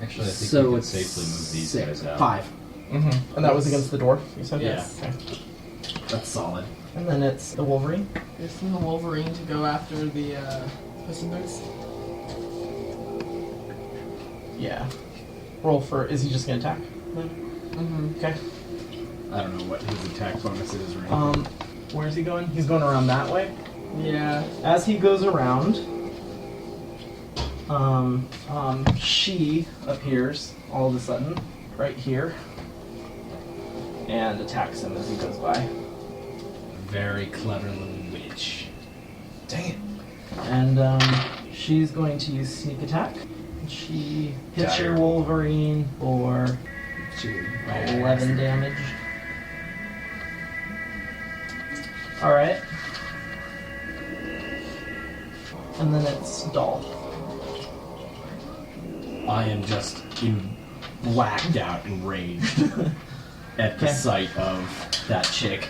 H: Actually, I think
C: So
H: we can
C: it's
H: safely move these
C: 6,
H: guys out.
C: 5.
B: Mm-hmm. And that was against the dwarf, you said?
H: Yes.
B: Okay.
C: That's solid.
B: And then it's the Wolverine.
D: Using the Wolverine to go after the Puss in Boots.
B: Yeah. Roll for, is he just gonna attack? then?
D: Mm-hmm.
B: Okay.
C: I don't know what his attack bonus is or anything.
B: Where's he going? He's going around that way.
D: Yeah.
B: As he goes around, she appears all of a sudden, right here, and attacks him as he goes by.
C: Very clever little witch.
A: Dang it.
B: And she's going to use sneak attack. She hits your Wolverine for 11 damage. Alright. And then it's Dolph.
C: I am just blacked out, enraged at the
B: Okay.
C: sight of that chick,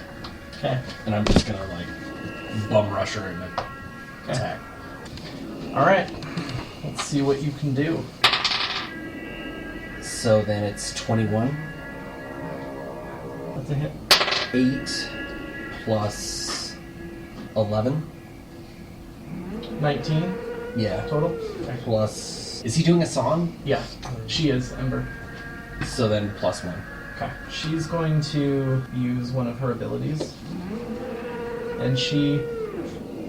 B: Okay.
C: and I'm just gonna like bum rush her and attack.
B: Alright. Let's see what you can do.
C: So then it's 21,
B: That's a hit.
C: 8 plus 11.
B: 19
C: Yeah.
B: total?
C: Plus. Is he doing a song?
B: Yeah. She is, Ember.
C: So then plus 1.
B: Okay. She's going to use one of her abilities. And she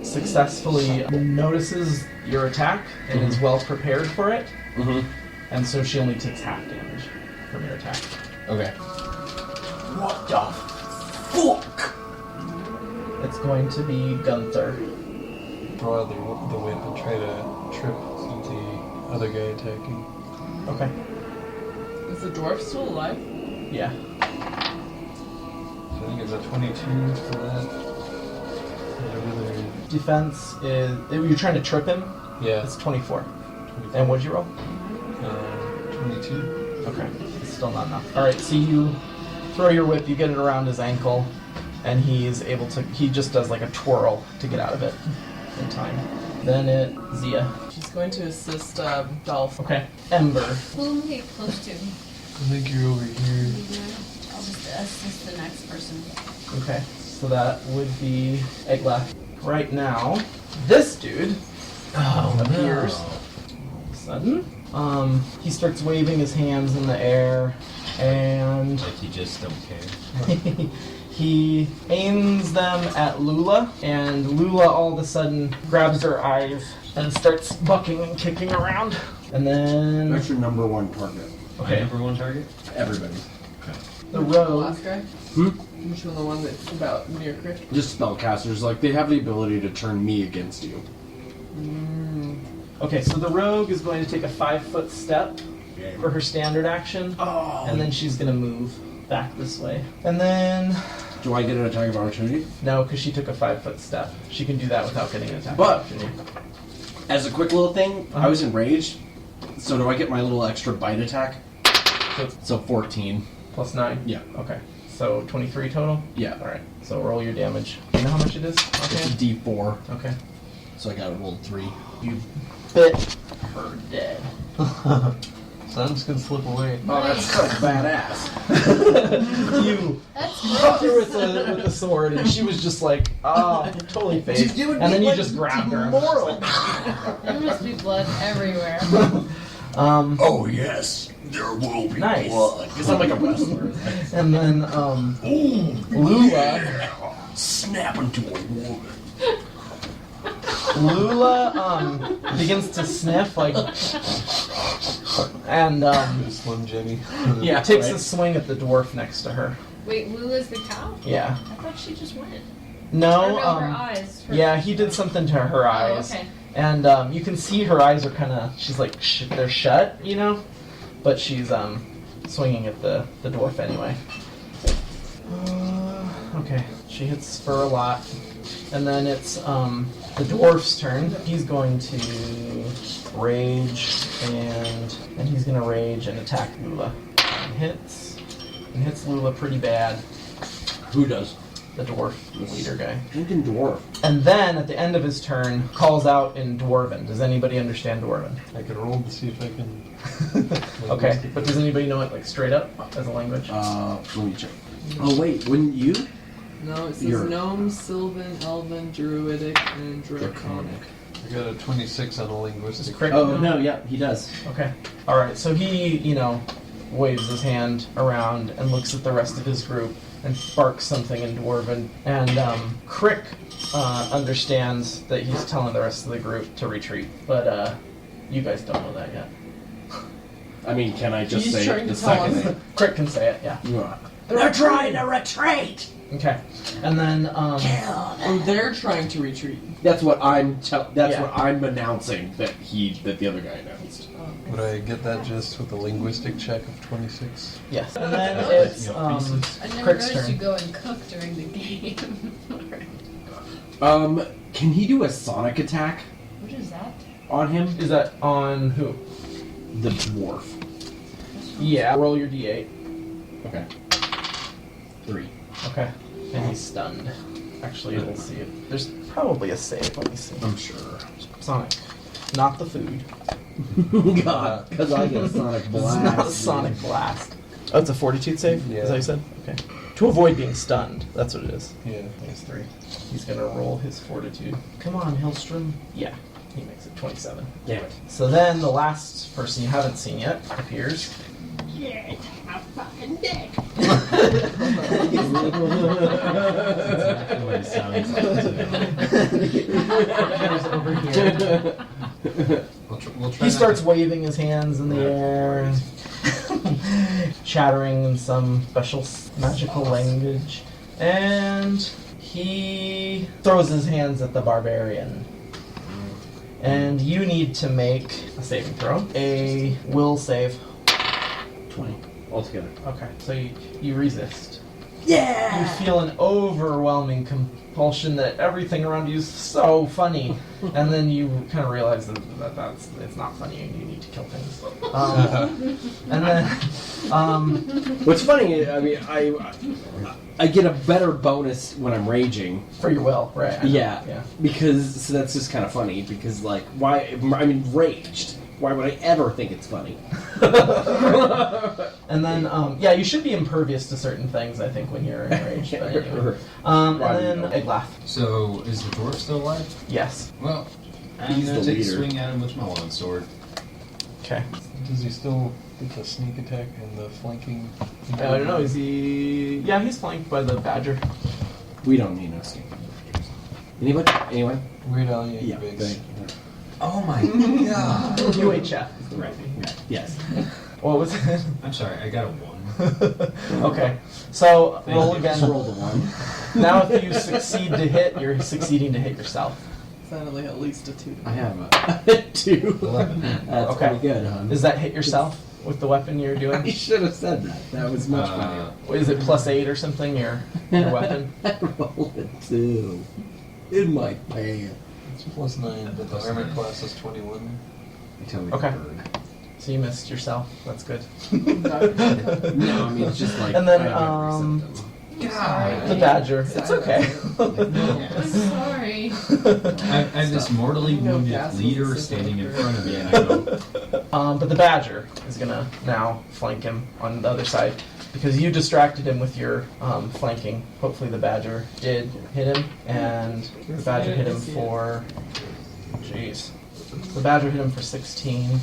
B: successfully notices your attack and is well prepared for it.
C: Mm-hmm.
B: And so she only takes half damage from your attack.
C: Okay.
B: What the fuck? It's going to be Gunther.
A: Draw the whip and try to trip the other guy attacking.
B: Okay.
D: Is the dwarf still alive?
B: Yeah.
A: So I think it's a 22 for that.
B: Defense is... You're trying to trip him?
A: Yeah.
B: It's 24.
A: 24.
B: And what'd you roll?
A: 22.
B: Okay. It's still not enough. Alright, so you throw your whip, you get it around his ankle, and he's able to... He just does like a twirl to get out of it in time. Then it's Zia.
D: She's going to assist Dolph.
B: Okay. Ember.
E: Who am I close to?
A: I think you're over here.
E: I'll just assist the next person.
B: Okay. So that would be Egla. Right now, this dude appears. All of a sudden, he starts waving his hands in the air, and
H: Like you just don't care.
B: he aims them at Lula, and Lula all of a sudden grabs her eyes and starts bucking and kicking around. And then,
C: That's your number one target.
H: My
B: okay,
H: number one target?
C: Everybody.
B: the
D: The
B: rogue.
D: last guy?
C: Hmm?
D: Which one? The one that's about near crit?
C: Just spellcasters, like they have the ability to turn me against you.
B: Okay, so the rogue is going to take a 5-foot step for her standard action,
C: Oh.
B: and then she's gonna move back this way. And then,
C: Do I get an attack of opportunity?
B: no, because she took a 5-foot step. She can do that without getting an attack.
C: But-
B: opportunity.
C: As a quick little thing,
B: Uh-huh.
C: I was enraged, so do I get my little extra bite attack? So 14.
B: Plus 9?
C: Yeah.
B: Okay. So 23 total?
C: Yeah.
B: Alright, so roll your damage. You know how much it is?
C: It's a
B: Okay.
C: D4,
B: Okay.
C: so I got to roll 3.
B: You bit her dead.
A: So I'm just gonna slip away.
C: Oh, that's so badass.
B: You
E: That's
B: hooked her
E: gross.
B: with the sword, and she was just like, oh, totally phased. And then you just grabbed her. And was just like,
E: There must be blood everywhere.
G: Oh yes, there will be
B: Nice.
G: blood.
C: Because I'm like a wrestler.
B: and then
G: Ooh,
B: Lula,
G: yeah. Snap into a woman.
B: Lula begins to sniff like, and
A: Slim Jenny.
C: Yeah,
B: takes
C: right.
B: a swing at the dwarf next to her.
E: Wait, Lula's the cow?
B: Yeah.
E: I thought she just went.
B: No.
E: Or no, her eyes. Her...
B: Yeah, he did something to her
E: Oh,
B: eyes,
E: okay.
B: and you can see her eyes are kind of. She's like they're shut, you know, but she's swinging at the dwarf anyway. Okay, she hits for a lot, and then it's the dwarf's turn. He's going to rage, and he's gonna rage and attack Lula. And hits Lula pretty bad.
C: Who does?
B: The dwarf, the leader guy.
C: Drinking dwarf.
B: And then, at the end of his turn, calls out in Dwarven. Does anybody understand Dwarven?
A: I could roll to see if I can.
B: Okay, but does anybody know it, like, straight up as a language?
C: Let me check. Oh wait, wouldn't you?
D: No, it says
C: You're-
D: gnome, sylvan, elven, druidic, and draconic.
A: I got a 26 on a linguistic.
B: Crick?
C: Oh no, yeah, he does.
B: Okay. Alright, so he, waves his hand around and looks at the rest of his group and barks something in Dwarven. And Crick understands that he's telling the rest of the group to retreat, but you guys don't know that yet.
C: I mean, can I just
D: He's
C: say
D: trying
C: the
D: to tell
C: second?
D: us.
B: Crit can say it, yeah.
C: They're trying to retreat.
B: Okay. And then,
D: Oh, they're trying to retreat.
C: That's what I'm. That's
B: Yeah.
C: what I'm announcing that the other guy announced.
A: Would I get that just with a linguistic check of 26?
B: yes. And then it's,
E: I never
B: Crick's
E: noticed
B: turn.
E: you go and cook during the game.
C: Can he do a sonic attack
E: What is that?
C: on him?
B: Is that on who?
C: The dwarf.
B: Yeah. Roll your d8.
C: Okay. 3.
B: Okay. And he's stunned. Actually, it'll see it. There's probably a save. Let me see.
C: I'm sure.
B: Sonic. Not the food.
C: God, because I get a sonic
B: It's
C: blast.
B: not a sonic blast. Oh, it's a fortitude save?
A: Yeah.
B: Is that what you said? Okay. To avoid being stunned. That's what it is.
A: Yeah.
B: It's 3. He's gonna roll his fortitude. Come on, Hillstrom. Yeah. He makes it 27.
C: Damn it.
B: So then the last person you haven't seen yet appears.
H: Exactly what it sounds like.
B: Over here.
H: We'll try
B: He
H: not
B: starts
H: to-
B: waving his hands in the air, chattering in some special magical language, and he throws his hands at the barbarian. And you need to make a saving throw. A will save.
C: 20 altogether.
B: Okay, so you resist.
C: Yeah.
B: You feel an overwhelming compulsion that everything around you is so funny, and then you kind of realize that it's not funny and you need to kill things. And then,
C: What's funny, I mean, I get a better bonus when I'm raging.
B: for your will, right? I know,
C: Yeah. Because so that's just kind of funny. Because like, why? I'm enraged. Why would I ever think it's funny?
B: And then, you should be impervious to certain things, I think, when you're enraged. But anyway. And then Eglath.
H: So, is the dwarf still alive?
B: Yes.
H: Well, I'm
C: He's
H: gonna
C: the
H: take a
C: leader.
H: swing at him with my longsword.
B: Okay.
A: Does he still get the sneak attack and the flanking?
B: I don't know. Is he? Yeah, he's flanked by the badger.
C: We don't need no sneak. Anybody? Anyone?
A: Weird Al Yankovic.
C: Yeah. Thank you.
H: Oh my god!
B: UHF.
C: Right. Yes.
B: What was it?
H: I'm sorry, I got a 1.
B: Okay. So
H: Thank
B: roll
H: you.
B: again.
C: Just roll the 1.
B: Now, if you succeed to hit, you're succeeding to hit yourself.
D: Sounded like at least a 2.
C: I have a 2.
H: 11.
C: That's
B: Okay.
C: pretty good, hon.
B: Does that hit yourself with the weapon you're
C: I
B: doing?
C: should have said that. That was much funnier.
B: Is it +8 or something? Your weapon?
C: I rolled a 2 in my pants.
A: It's +9, but the armor class is 21.
B: Okay. So you missed yourself. That's good.
C: No, I mean it's just like.
B: And then,
C: I have every symptom.
B: The badger. It's okay.
E: I'm sorry.
H: I have this mortally wounded leader standing in front of me, and I go,
B: But the badger is gonna now flank him on the other side because you distracted him with your flanking. Hopefully the badger did hit him, and the badger hit him for. Jeez. The badger hit him for 16.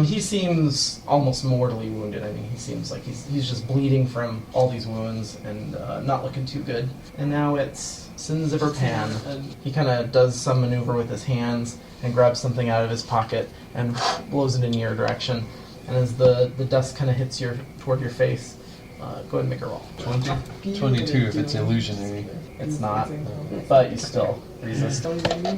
B: He seems almost mortally wounded. I mean, he seems like he's just bleeding from all these wounds and not looking too good. And now it's Sinziverpan. He kind of does some maneuver with his hands and grabs something out of his pocket and blows it in your direction. And as the dust kind of hits toward your face, go ahead and make a roll.
A: 20? 22 if it's illusionary.
B: It's not, but you still resist.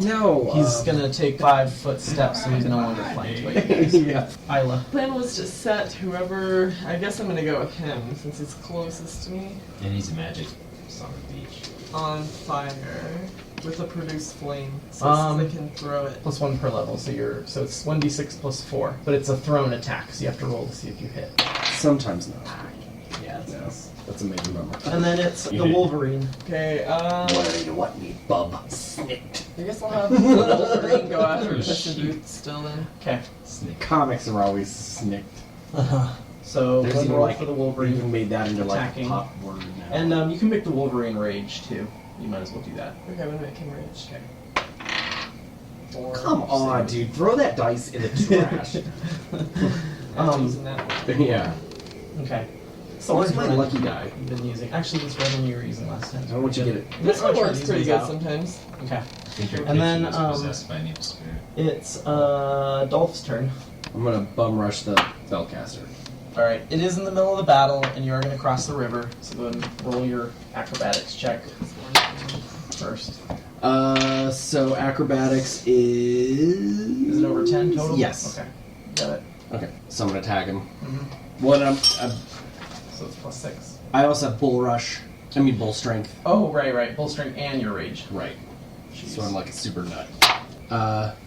C: No.
B: He's gonna take 5 foot steps, so he's no longer flanked by you guys.
C: Yeah.
B: Isla.
D: Plan was to set whoever. I guess I'm gonna go with him since he's closest to me.
H: and he's a magic son of beach.
D: On fire with a produce flame, so
B: Um,
D: they can throw it.
B: +1 per level, so it's 1d6 + 4, but it's a thrown attack, so you have to roll to see if you hit.
C: Sometimes not.
B: Yeah,
C: That's a major bummer.
B: And then it's
C: You
B: the
C: hit.
B: Wolverine.
D: Okay,
C: What do you want me, bub? Snicked.
D: I guess I'll have the Wolverine go after Puss in Boots still then.
B: Okay.
C: Comics are always snicked.
B: So
C: There's
B: one
C: even
B: roll
C: like
B: for the
C: even
B: Wolverine,
C: made that into like
B: attacking.
C: a pop word now.
B: and you can make the Wolverine rage too. You might as well do that.
D: Okay, I'm gonna make him rage.
B: Okay.
D: 4.
C: Come on, dude, throw that dice in the trash.
D: I'm using that one.
C: Yeah.
B: Okay.
C: So where's my
B: red
C: lucky die?
B: you've been using? Actually, this red one you were using last time.
C: I want you to get it.
D: This one
B: Try
D: works
B: these
D: pretty
B: ones
D: good
B: out.
D: sometimes.
B: Okay.
H: I think your
B: And then,
H: kitchen is possessed by an evil spirit.
B: It's Dolph's turn.
C: I'm gonna bum rush the spellcaster.
B: Alright, it is in the middle of the battle, and you are going to cross the river, so go ahead and roll your acrobatics check first.
C: So acrobatics is...
B: Is it over 10 total?
C: Yes.
B: Okay, got it.
C: Okay, so I'm gonna tag him.
B: Mm-hmm.
C: What
B: So it's plus 6.
C: I also have bull rush. I mean bull strength.
B: Oh, right. Bull strength and your rage.
C: Right.
B: Jeez.
C: So I'm like a super nut.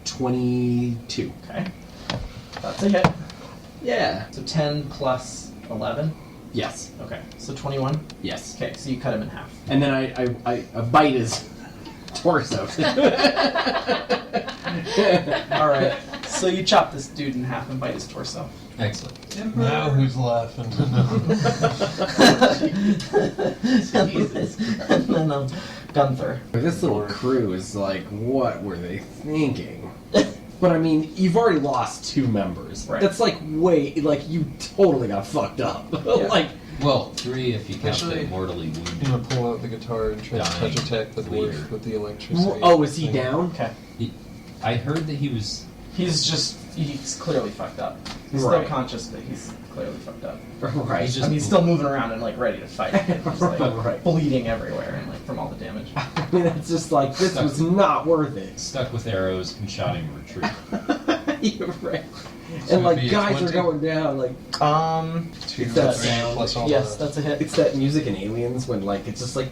C: 22.
B: Okay. That's a hit.
C: Yeah.
B: So 10 plus 11?
C: Yes.
B: Okay, so 21?
C: Yes.
B: Okay, so you cut him in half.
C: And then I bite his torso.
B: Alright, so you chop this dude in half and bite his torso.
H: Excellent.
A: Now who's laughing?
B: And then Gunther.
C: This little crew is like, what were they thinking? But I mean, you've already lost 2 members.
B: Right.
C: That's like way, like you totally got fucked up. Like,
H: Well, 3 if you count
A: Actually,
H: the mortally
A: I'm
H: wounded.
A: gonna pull out the guitar and try to
H: Dying
A: touch attack the
H: leader.
A: dwarf with the electricity.
C: oh, is he
A: thing.
C: down?
B: Okay.
H: I heard that he was.
B: He's clearly fucked up. He's
C: Right.
B: still conscious, but he's clearly fucked up.
C: Right.
H: He's
B: I mean, he's still moving around and like ready to fight. He's like
C: Right.
B: bleeding everywhere and like from all the damage.
C: I mean, it's just like, this was not worth it.
H: Stuck with arrows and shot him retreat.
C: You're right.
A: So
C: And like,
A: it'd be a
C: guys
A: 20?
C: are going down, like,
A: 2
C: It's that
A: three,
C: sound.
A: plus all
B: Yes,
A: the...
B: that's a hit.
C: it's that music in Aliens when like, it's just like,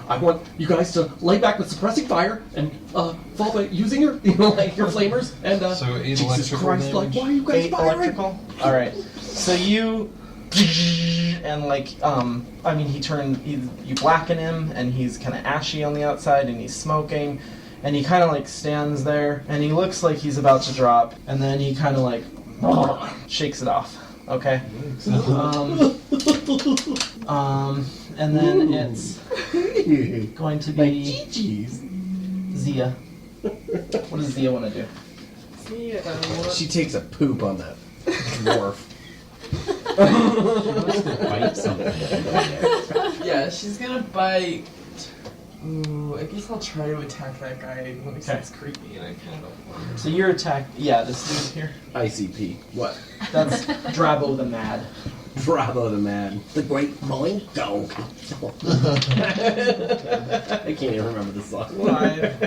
C: I want you guys to lay back with suppressing fire and fall by using your, like your flamers and
A: So 8
C: Jesus
A: electrical
C: Christ, like
A: damage?
C: why are you guys
B: 8
C: firing?
B: electrical. All right. So you and like I mean you blacken him and he's kind of ashy on the outside and he's smoking and he kind of like stands there and he looks like he's about to drop and then he kind of like shakes it off. Okay. And then it's going to
C: Like
B: be
C: GG's.
B: Zia. What does Zia want to do?
D: See,
C: She takes a poop on that dwarf.
H: She wants to bite something.
D: yeah, she's gonna bite. Ooh, I guess I'll try to attack that guy when it gets creepy, and I kind of don't want to.
B: So your attack, yeah, this dude here.
C: ICP. What?
B: That's Drabo the Mad.
C: Bravo the man. The great mind go. I can't even remember the song.
B: 5.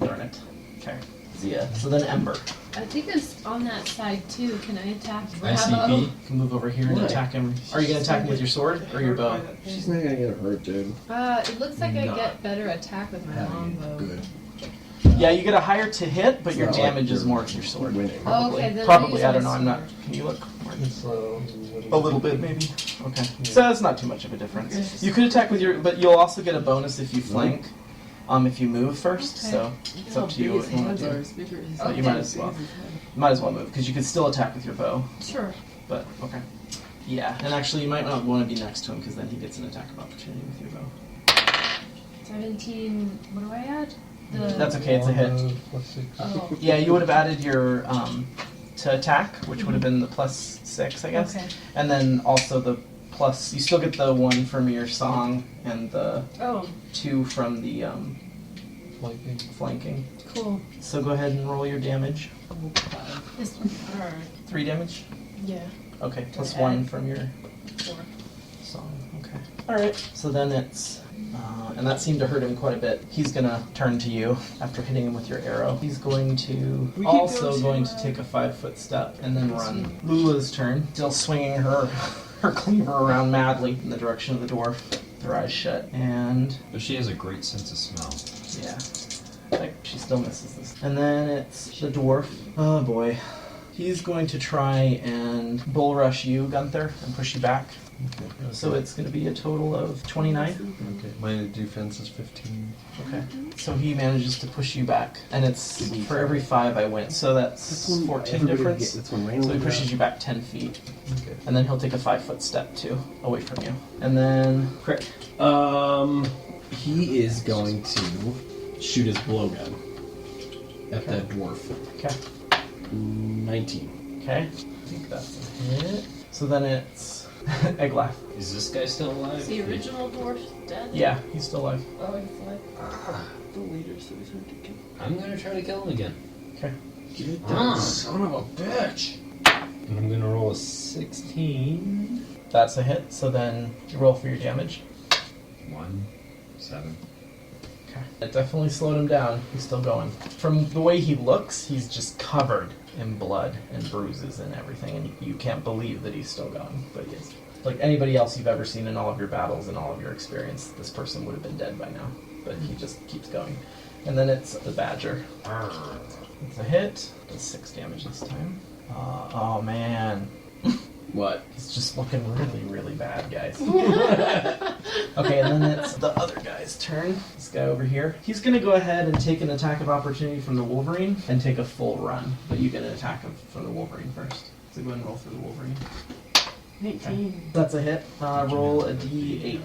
B: Darn it. Okay. Zia. So then Ember.
E: I think it's on that side too. Can I attack Bravo?
H: ICP.
B: You can move over here and
C: Why?
B: attack him. Are you going to attack him with your sword or your bow?
C: She's not gonna get hurt, dude.
E: It looks like I
C: Not
E: get better attack with my longbow.
C: Good.
B: Yeah, you get a higher to hit, but
C: It's
B: your
C: not like
B: damage is
C: you're
B: more to your sword.
C: winning.
E: Oh, okay, then
B: Probably.
E: I
B: I
E: use
B: don't know.
E: my
B: I'm not.
E: sword.
B: Can you look?
A: So,
B: A little bit, maybe. Okay. So that's not too much of a difference. You could attack with your, but you'll also get a bonus if you flank. If you move first.
E: Okay.
B: So it's up to you what you want to do. But you might as well. You might as well move because you could still attack with your bow.
E: Sure.
B: But okay. Yeah, and actually you might not want to be next to him because then he gets an attack of opportunity with your bow.
E: 17. What do I add? The.
B: That's okay. It's a hit.
A: +6.
E: Oh.
B: Yeah, you would have added your to attack, which would have been the +6, I guess,
E: Okay.
B: and then also the plus. You still get the 1 from your song and the
E: Oh,
B: 2 from the
A: Flanking.
B: flanking.
E: cool.
B: So go ahead and roll your damage.
E: This one. Alright.
B: 3 damage.
E: Yeah.
B: Okay, plus
E: Okay.
B: 1 from your
E: 4.
B: song. Okay. All right. So then it's. And that seemed to hurt him quite a bit. He's gonna turn to you after hitting him with your arrow. He's going to
D: We could
B: also
D: go to,
B: going to take a 5-foot step and then run. Lula's turn, still swinging her cleaver around madly in the direction of the dwarf. Her eyes shut, and
H: But she has a great sense of smell.
B: yeah, like she still misses this. And then it's the dwarf. Oh boy, he's going to try and bull rush you, Gunther, and push you back.
A: Okay.
B: So it's going to be a total of 29.
A: Okay. My defense is 15.
B: Okay. So he manages to push you back, and it's for every 5 I win. So that's 14 difference.
C: That's when
B: So he pushes you back 10 feet,
A: Okay.
B: and then he'll take a 5-foot step too, away from you. And then crit.
C: He is going to shoot his blowgun at the dwarf.
B: Okay.
C: 19.
B: Okay. I think that's a hit. So then it's Eglaf.
H: Is this guy still alive?
E: Is the original dwarf dead?
B: Yeah, he's still alive.
E: Oh, he's alive.
D: The leader said he's going to kill.
H: I'm gonna try to kill him again.
B: Okay.
C: Get that son of a bitch!
H: And I'm gonna roll a 16.
B: That's a hit, so then you roll for your damage.
H: 1, 7.
B: Okay. It definitely slowed him down. He's still going. From the way he looks, he's just covered in blood and bruises and everything, and you can't believe that he's still going, but he is. Like anybody else you've ever seen in all of your battles and all of your experience, this person would have been dead by now, but he just keeps going. And then it's the badger. It's a hit. Does 6 damage this time. Oh man.
C: What?
B: He's just looking really, really bad, guys. Okay, and then it's the other guy's turn. This guy over here. He's going to go ahead and take an attack of opportunity from the Wolverine and take a full run. But you get an attack from the Wolverine first. So go ahead and roll for the Wolverine.
D: 18.
B: That's a hit. Roll a d8.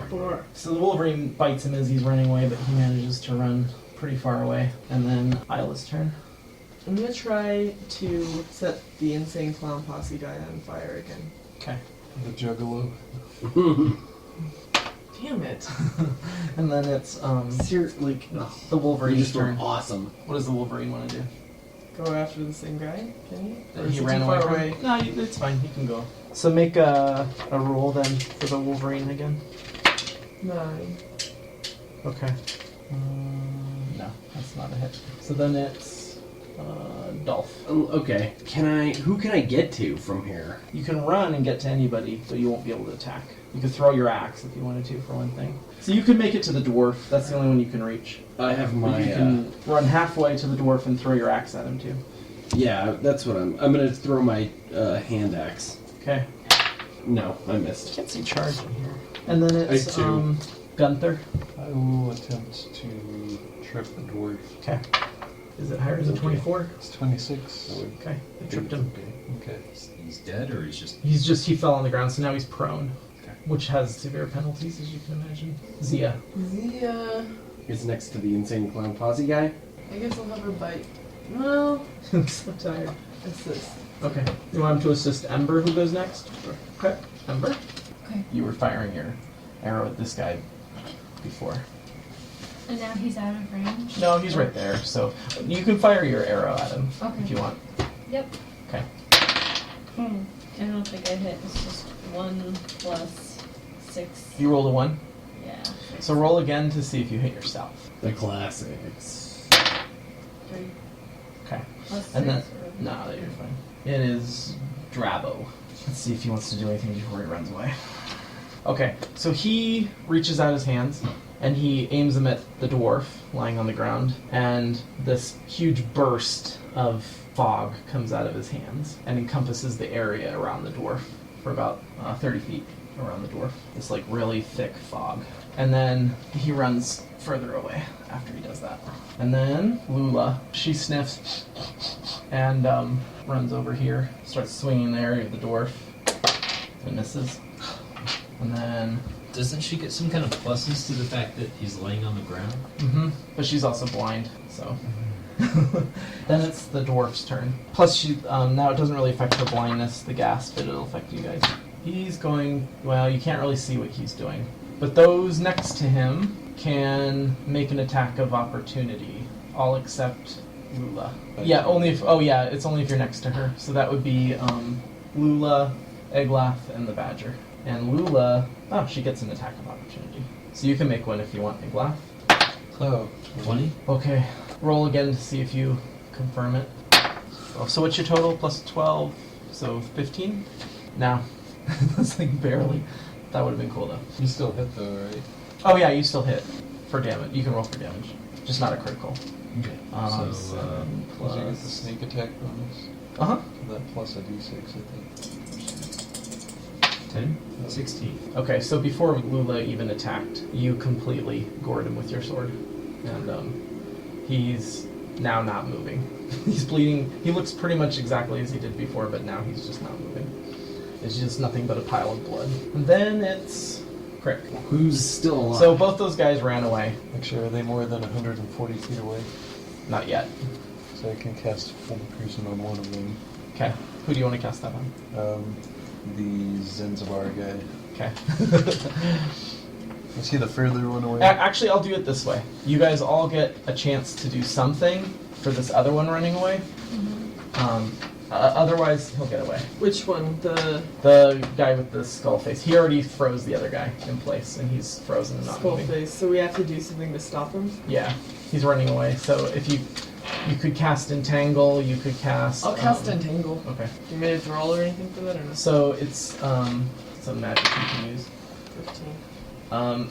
D: 4.
B: So the Wolverine bites him as he's running away, but he manages to run pretty far away. And then Isla's turn.
D: I'm going to try to set the insane clown posse guy on fire again.
B: Okay.
A: The Juggalo.
D: Damn it.
B: And then it's
C: Seriously,
B: the
C: you
B: Wolverine's
C: just were
B: turn.
C: awesome.
B: What does the Wolverine want to do?
D: Go after the same guy? Can he? Or is
B: He
D: it
B: ran
D: too
B: away
D: far
B: from
D: away?
B: No, it's fine. He can go. So make a roll then for the Wolverine again.
D: 9.
B: Okay. No, that's not a hit. So then it's Dolph.
C: Okay. Who can I get to from here?
B: You can run and get to anybody, but you won't be able to attack. You could throw your axe if you wanted to, for one thing. So you could make it to the dwarf. That's the only one you can reach.
C: I have
B: But
C: my.
B: you can run halfway to the dwarf and throw your axe at him too.
C: Yeah, that's what I'm gonna throw my hand axe.
B: Okay.
C: No, I missed.
B: Can't see charge in here. And then it's
C: I too.
B: Gunther.
A: I will attempt to trip the dwarf.
B: Okay. Is it higher than 24?
A: It's 26.
B: Okay. I tripped him.
A: Okay.
H: He's dead, or he's just.
B: He fell on the ground, so now he's prone.
H: Okay.
B: Which has severe penalties, as you can imagine. Zia.
D: Zia.
C: It's next to the insane clown posse guy.
D: I guess I'll have her bite. Well,
B: I'm so tired.
D: assist.
B: Okay. You want him to assist Ember, who goes next? Okay. Ember?
E: Okay.
B: You were firing your arrow at this guy before.
E: And now he's out of range?
B: No, he's right there, so you can fire your arrow at him
E: Okay.
B: if you want.
E: Yep.
B: Okay.
E: I don't think I hit. It's just 1 plus 6.
B: You rolled a 1.
E: Yeah.
B: So roll again to see if you hit yourself.
C: The classics.
E: 3
B: Okay.
E: plus 6.
B: And then,
E: or-
B: no, you're fine. It is Drabo. Let's see if he wants to do anything before he runs away. Okay, so he reaches out his hands and he aims them at the dwarf lying on the ground, and this huge burst of fog comes out of his hands and encompasses the area around the dwarf for about 30 feet around the dwarf. This like really thick fog. And then he runs further away after he does that. And then Lula, she sniffs and runs over here, starts swinging the area of the dwarf, and misses. And then,
H: Doesn't she get some kind of pluses to the fact that he's laying on the ground?
B: but she's also blind, so. Then it's the dwarf's turn. Plus, she now it doesn't really affect her blindness, the gas, but it'll affect you guys. He's going, well, you can't really see what he's doing. But those next to him can make an attack of opportunity, all except Lula. Yeah, only if, it's only if you're next to her. So that would be Lula, Eglaf, and the Badger. And Lula, she gets an attack of opportunity. So you can make one if you want, Eglaf.
A: Oh,
H: 20?
B: Okay, roll again to see if you confirm it. So what's your total? Plus 12, so 15? No, that's like barely. That would have been cool though.
A: you still hit though, right?
B: Oh yeah, you still hit for damage. You can roll for damage, just not a critical.
H: Okay.
B: 7
A: Plus you get the
B: plus.
A: sneak attack bonus.
B: Uh-huh.
A: So that plus a d6, I think.
H: 10? 16.
B: Okay, so before Lula even attacked, you completely gored him with your sword. And he's now not moving. He's bleeding. He looks pretty much exactly as he did before, but now he's just not moving. It's just nothing but a pile of blood. And then it's Crick.
C: Who's still alive?
B: So both those guys ran away.
A: Actually, are they more than 140 feet away?
B: Not yet.
A: So I can cast full piercing on one of them.
B: Okay. Who do you want to cast that on?
A: the Zanzibar guy.
B: Okay.
A: Is he the further one away?
B: Actually, I'll do it this way. You guys all get a chance to do something for this other one running away. Otherwise, he'll get away.
D: Which one?
B: The guy with the skull face. He already froze the other guy in place, and he's frozen and not
D: skull
B: moving.
D: face. So we have to do something to stop him?
B: Yeah, he's running away. So if you could cast Entangle, you could cast...
D: I'll cast Entangle.
B: Okay.
D: Do you want me to roll or anything for that or no?
B: So it's a magic you can use.
D: 15.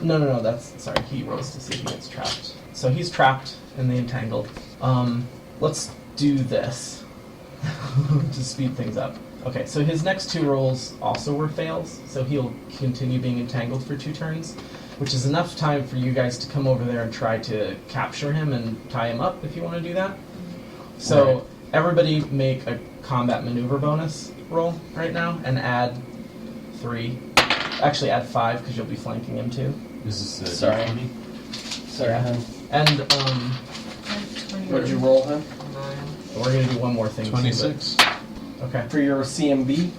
B: No, sorry, he rolls to see if he gets trapped. So he's trapped in the Entangled. Let's do this to speed things up. Okay, so his next 2 rolls also were fails, so he'll continue being entangled for 2 turns, which is enough time for you guys to come over there and try to capture him and tie him up if you want to do that. So everybody make a combat maneuver bonus roll right now and add 3. Actually add 5 because you'll be flanking him too.
H: Is this
C: Sorry.
H: D20?
C: Sorry,
B: Yeah.
C: hun.
B: And
C: What did you roll, hun?
D: 9.
B: we're gonna do one more thing. too,
A: 26.
B: but- okay.
C: For your CMB?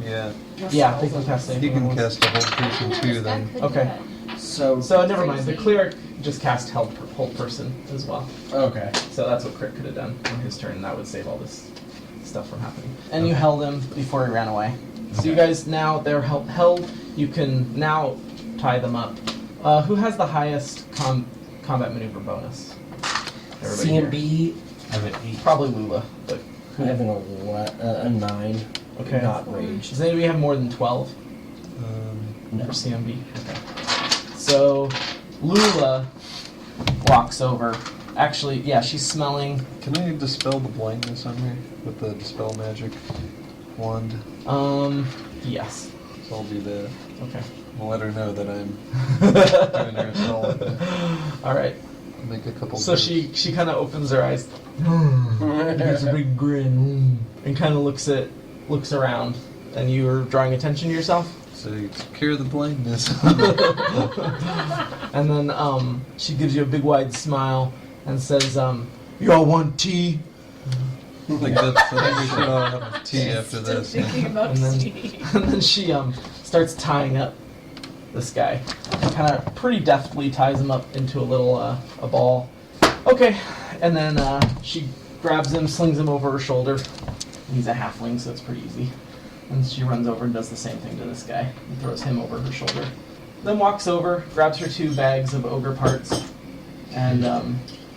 A: Yeah.
B: Yeah, they can cast
A: He
B: anything.
A: can
B: at once.
A: cast a whole person too then.
B: Okay.
C: So
B: Never mind. The cleric just cast hold person as well.
C: okay.
B: So that's what Crit could have done on his turn. That would save all this stuff from happening. And you held him before he ran away. So you guys now they're held. You can now tie them up. Who has the highest combat maneuver bonus? Everybody here.
C: CMB,
H: I have an 8.
B: Probably Moola, but
C: I have a 9.
B: okay.
C: Not rage.
B: Does anybody have more than 12
C: No.
B: for CMB? Okay. So Lula walks over. Actually, yeah, she's smelling.
A: Can I dispel the blindness on her with the dispel magic wand?
B: Yes.
A: So I'll do that.
B: Okay.
A: I'll let her know that I'm doing her a solid.
B: All right.
A: Make a couple.
B: So she kind of opens her eyes, gives a big grin, and kind of looks around. And you are drawing attention to yourself.
A: So you cure the blindness.
B: And then she gives you a big wide smile and says, "Y'all want tea?"
A: Like that's. I think we should all have tea after
E: Still
A: this.
E: thinking about
B: And then,
E: tea.
B: and then she starts tying up this guy. Kind of pretty deftly ties him up into a little a ball. Okay, and then she grabs him, slings him over her shoulder. He's a halfling, so it's pretty easy. And she runs over and does the same thing to this guy and throws him over her shoulder. Then walks over, grabs her 2 bags of ogre parts, and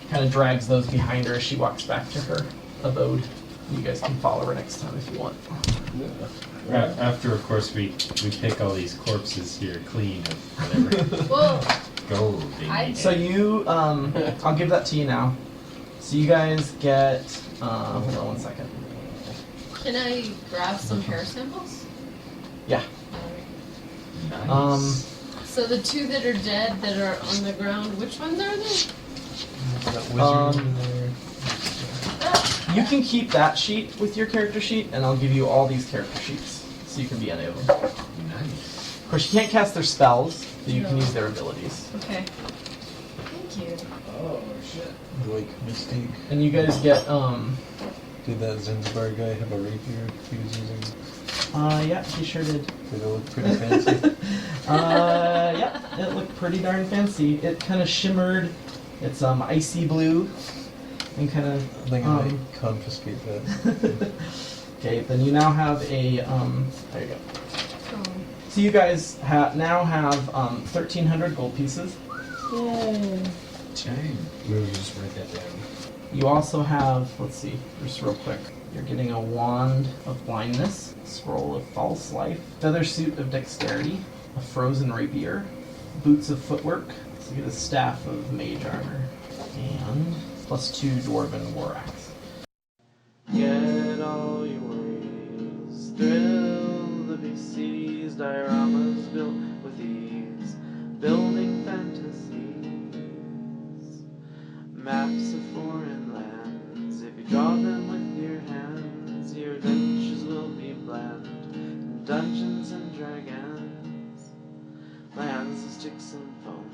B: kind of drags those behind her as she walks back to her abode. You guys can follow her next time if you want.
H: After, of course, we pick all these corpses here clean of whatever.
E: Well,
H: Go, baby.
B: So you, I'll give that to you now. So you guys get, hold on 1 second.
E: can I grab some hair samples?
B: Yeah.
H: Nice.
E: So the 2 that are dead that are on the ground, which ones are they?
A: That wizard over there.
B: You can keep that sheet with your character sheet, and I'll give you all these character sheets, so you can be any of them.
H: Nice.
B: Of course, you can't cast their spells, but you can
E: No.
B: use their abilities.
E: Okay. Thank you.
C: Oh shit.
A: Like mistake.
B: And you guys get,
A: Did that Zanzibar guy have a rapier he was using?
B: yeah, he sure did.
A: Did it look pretty fancy?
B: Yeah, it looked pretty darn fancy. It kind of shimmered. It's icy blue, and kind
A: I
B: of.
A: think I might confiscate that.
B: Okay, then you now have a. There you go.
E: Oh.
B: So you guys now have 1,300 gold pieces.
E: Yay.
H: Dang. We'll just write that down.
B: You also have, let's see, just real quick. You're getting a wand of blindness, scroll of false life, feather suit of dexterity, a frozen rapier, boots of footwork. So you get a staff of mage armor, and +2 dwarven war axe. Get all your ways, thrill the BC's dioramas built with ease, building fantasies, maps of foreign lands. If you draw them with your hands, your adventures will be bland. Dungeons and dragons, lands of sticks and foam.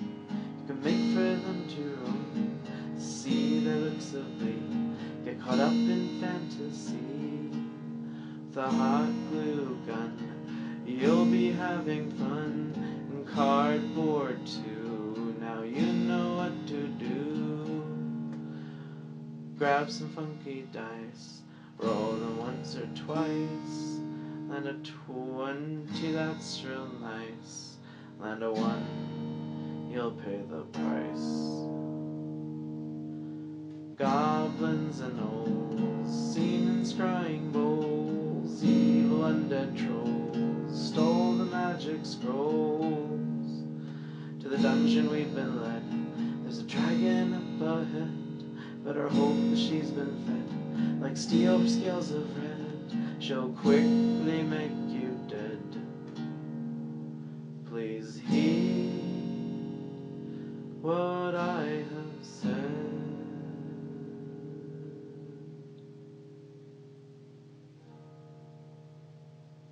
B: You can make for them to roam, see their looks of glee, get caught up in fantasy. With a hot glue gun,
J: having fun, and cardboard too. Now you know what to do. Grab some funky dice, roll them once or twice. Land a 20, that's real nice. Land a 1, you'll pay the price. Goblins and gnolls, seen in scrying bowls, evil undead trolls, stole the magic scrolls. To the dungeon we've been led, there's a dragon up ahead, better hope that she's been fed, like steel for scales of red, she'll quickly make you dead. Please hear